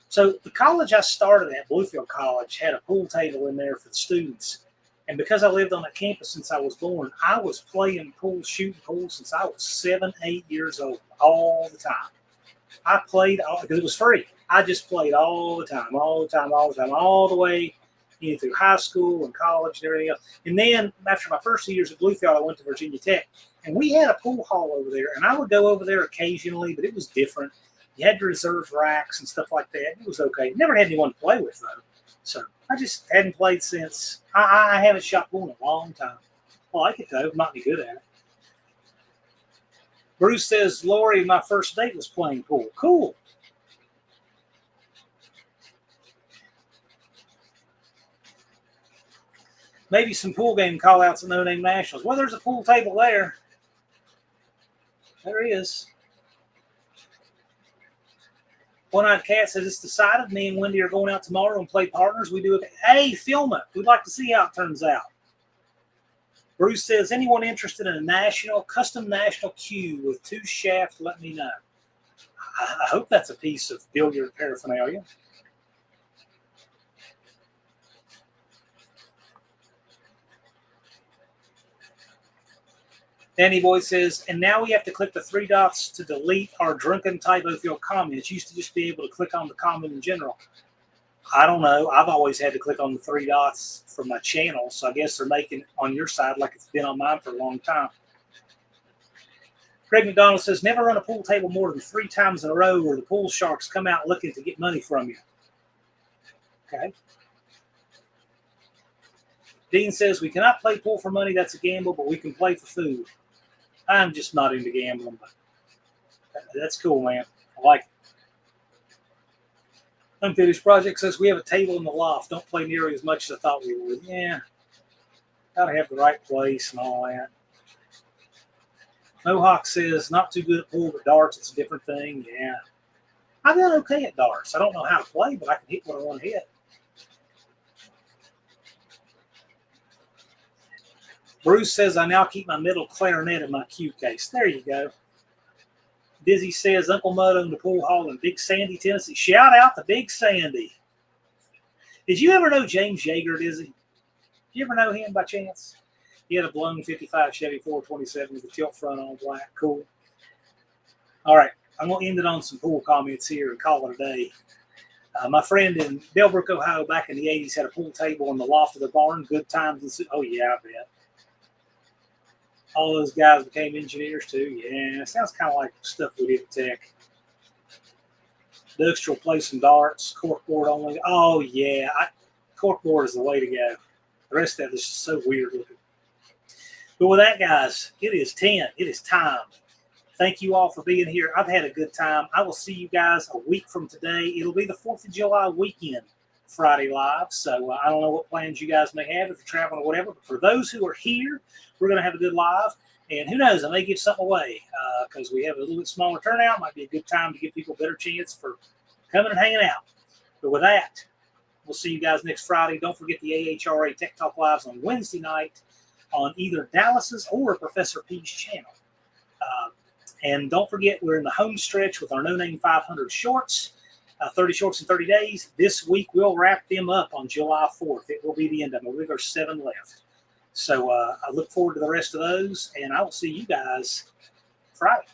So the college I started at, Bluefield College, had a pool table in there for the students. And because I lived on that campus since I was born, I was playing pool, shooting pool since I was 7, 8 years old, all the time. I played because it was free. I just played all the time, all the way through high school and college and everything else. And then after my first 2 years at Bluefield, I went to Virginia Tech. And we had a pool hall over there. And I would go over there occasionally, but it was different. You had to reserve racks and stuff like that. It was okay. Never had anyone to play with, though. So I just hadn't played since. I haven't shot pool in a long time. I like it, though. I'm not any good at it. Bruce says, Lori, my first date was playing pool. Cool. Maybe some pool game call-outs at No Name Nationals. Well, there's a pool table there. There is. One-Eyed Cat says, it's decided me and Wendy are going out tomorrow and play partners. We do it. Hey, film it. We'd like to see how it turns out. Bruce says, anyone interested in a custom national cue with 2 shafts, let me know. I hope that's a piece of billiard paraphernalia. Danny Boy says, and now we have to click the 3 dots to delete our drunken typo-filled comments. Used to just be able to click on the comment in general. I don't know. I've always had to click on the 3 dots for my channel, so I guess they're making it on your side like it's been on mine for a long time. Greg McDonald says, never run a pool table more than 3 times in a row or the pool sharks come out looking to get money from you. Okay. Dean says, we cannot play pool for money. That's a gamble, but we can play for food. I'm just not into gambling, but that's cool, man. I like it. Unfinished Project says, we have a table in the loft. Don't play nearly as much as I thought we would. Yeah. Got to have the right place and all that. Mohawk says, not too good at pool, but darts, it's a different thing. Yeah. I've done okay at darts. I don't know how to play, but I can hit what I want to hit. Bruce says, I now keep my middle clarinet in my cue case. There you go. Dizzy says, Uncle Mud owned the pool hall in Big Sandy, Tennessee. Shout out to Big Sandy. Did you ever know James Yeager, Dizzy? you ever know him by chance? He had a blown 55 Chevy 427 with a tilt front on black. Cool. All right. I'm going to end it on some pool comments here and call it a day. My friend in Bellbrook, Ohio, back in the 80s had a pool table in the loft of the barn. Good times. Oh, yeah, I bet. All those guys became engineers, too. Yeah, it sounds kind of like stuff we did at Tech. Industrial play some darts, corkboard only. Oh, yeah. Corkboard is the way to go. The rest of it is just so weird looking. But with that, guys, it is 10. It is time. Thank you all for being here. I've had a good time. I will see you guys a week from today. It'll be the 4th of July weekend, Friday Live. So I don't know what plans you guys may have if you're traveling or whatever. But for those who are here, we're going to have a good live. And who knows, I may give something away because we have a little bit smaller turnout. Might be a good time to give people a better chance for coming and hanging out. But with that, we'll see you guys next Friday. Don't forget the AHRA Tech Talk Lives on Wednesday night on either Dallas's or Professor P's channel. And don't forget, we're in the home stretch with our No Name 500 shorts, 30 shorts in 30 days. This week, we'll wrap them up on July 4th. It will be the end of them. I believe there's 7 left. So I look forward to the rest of those, and I will see you guys Friday.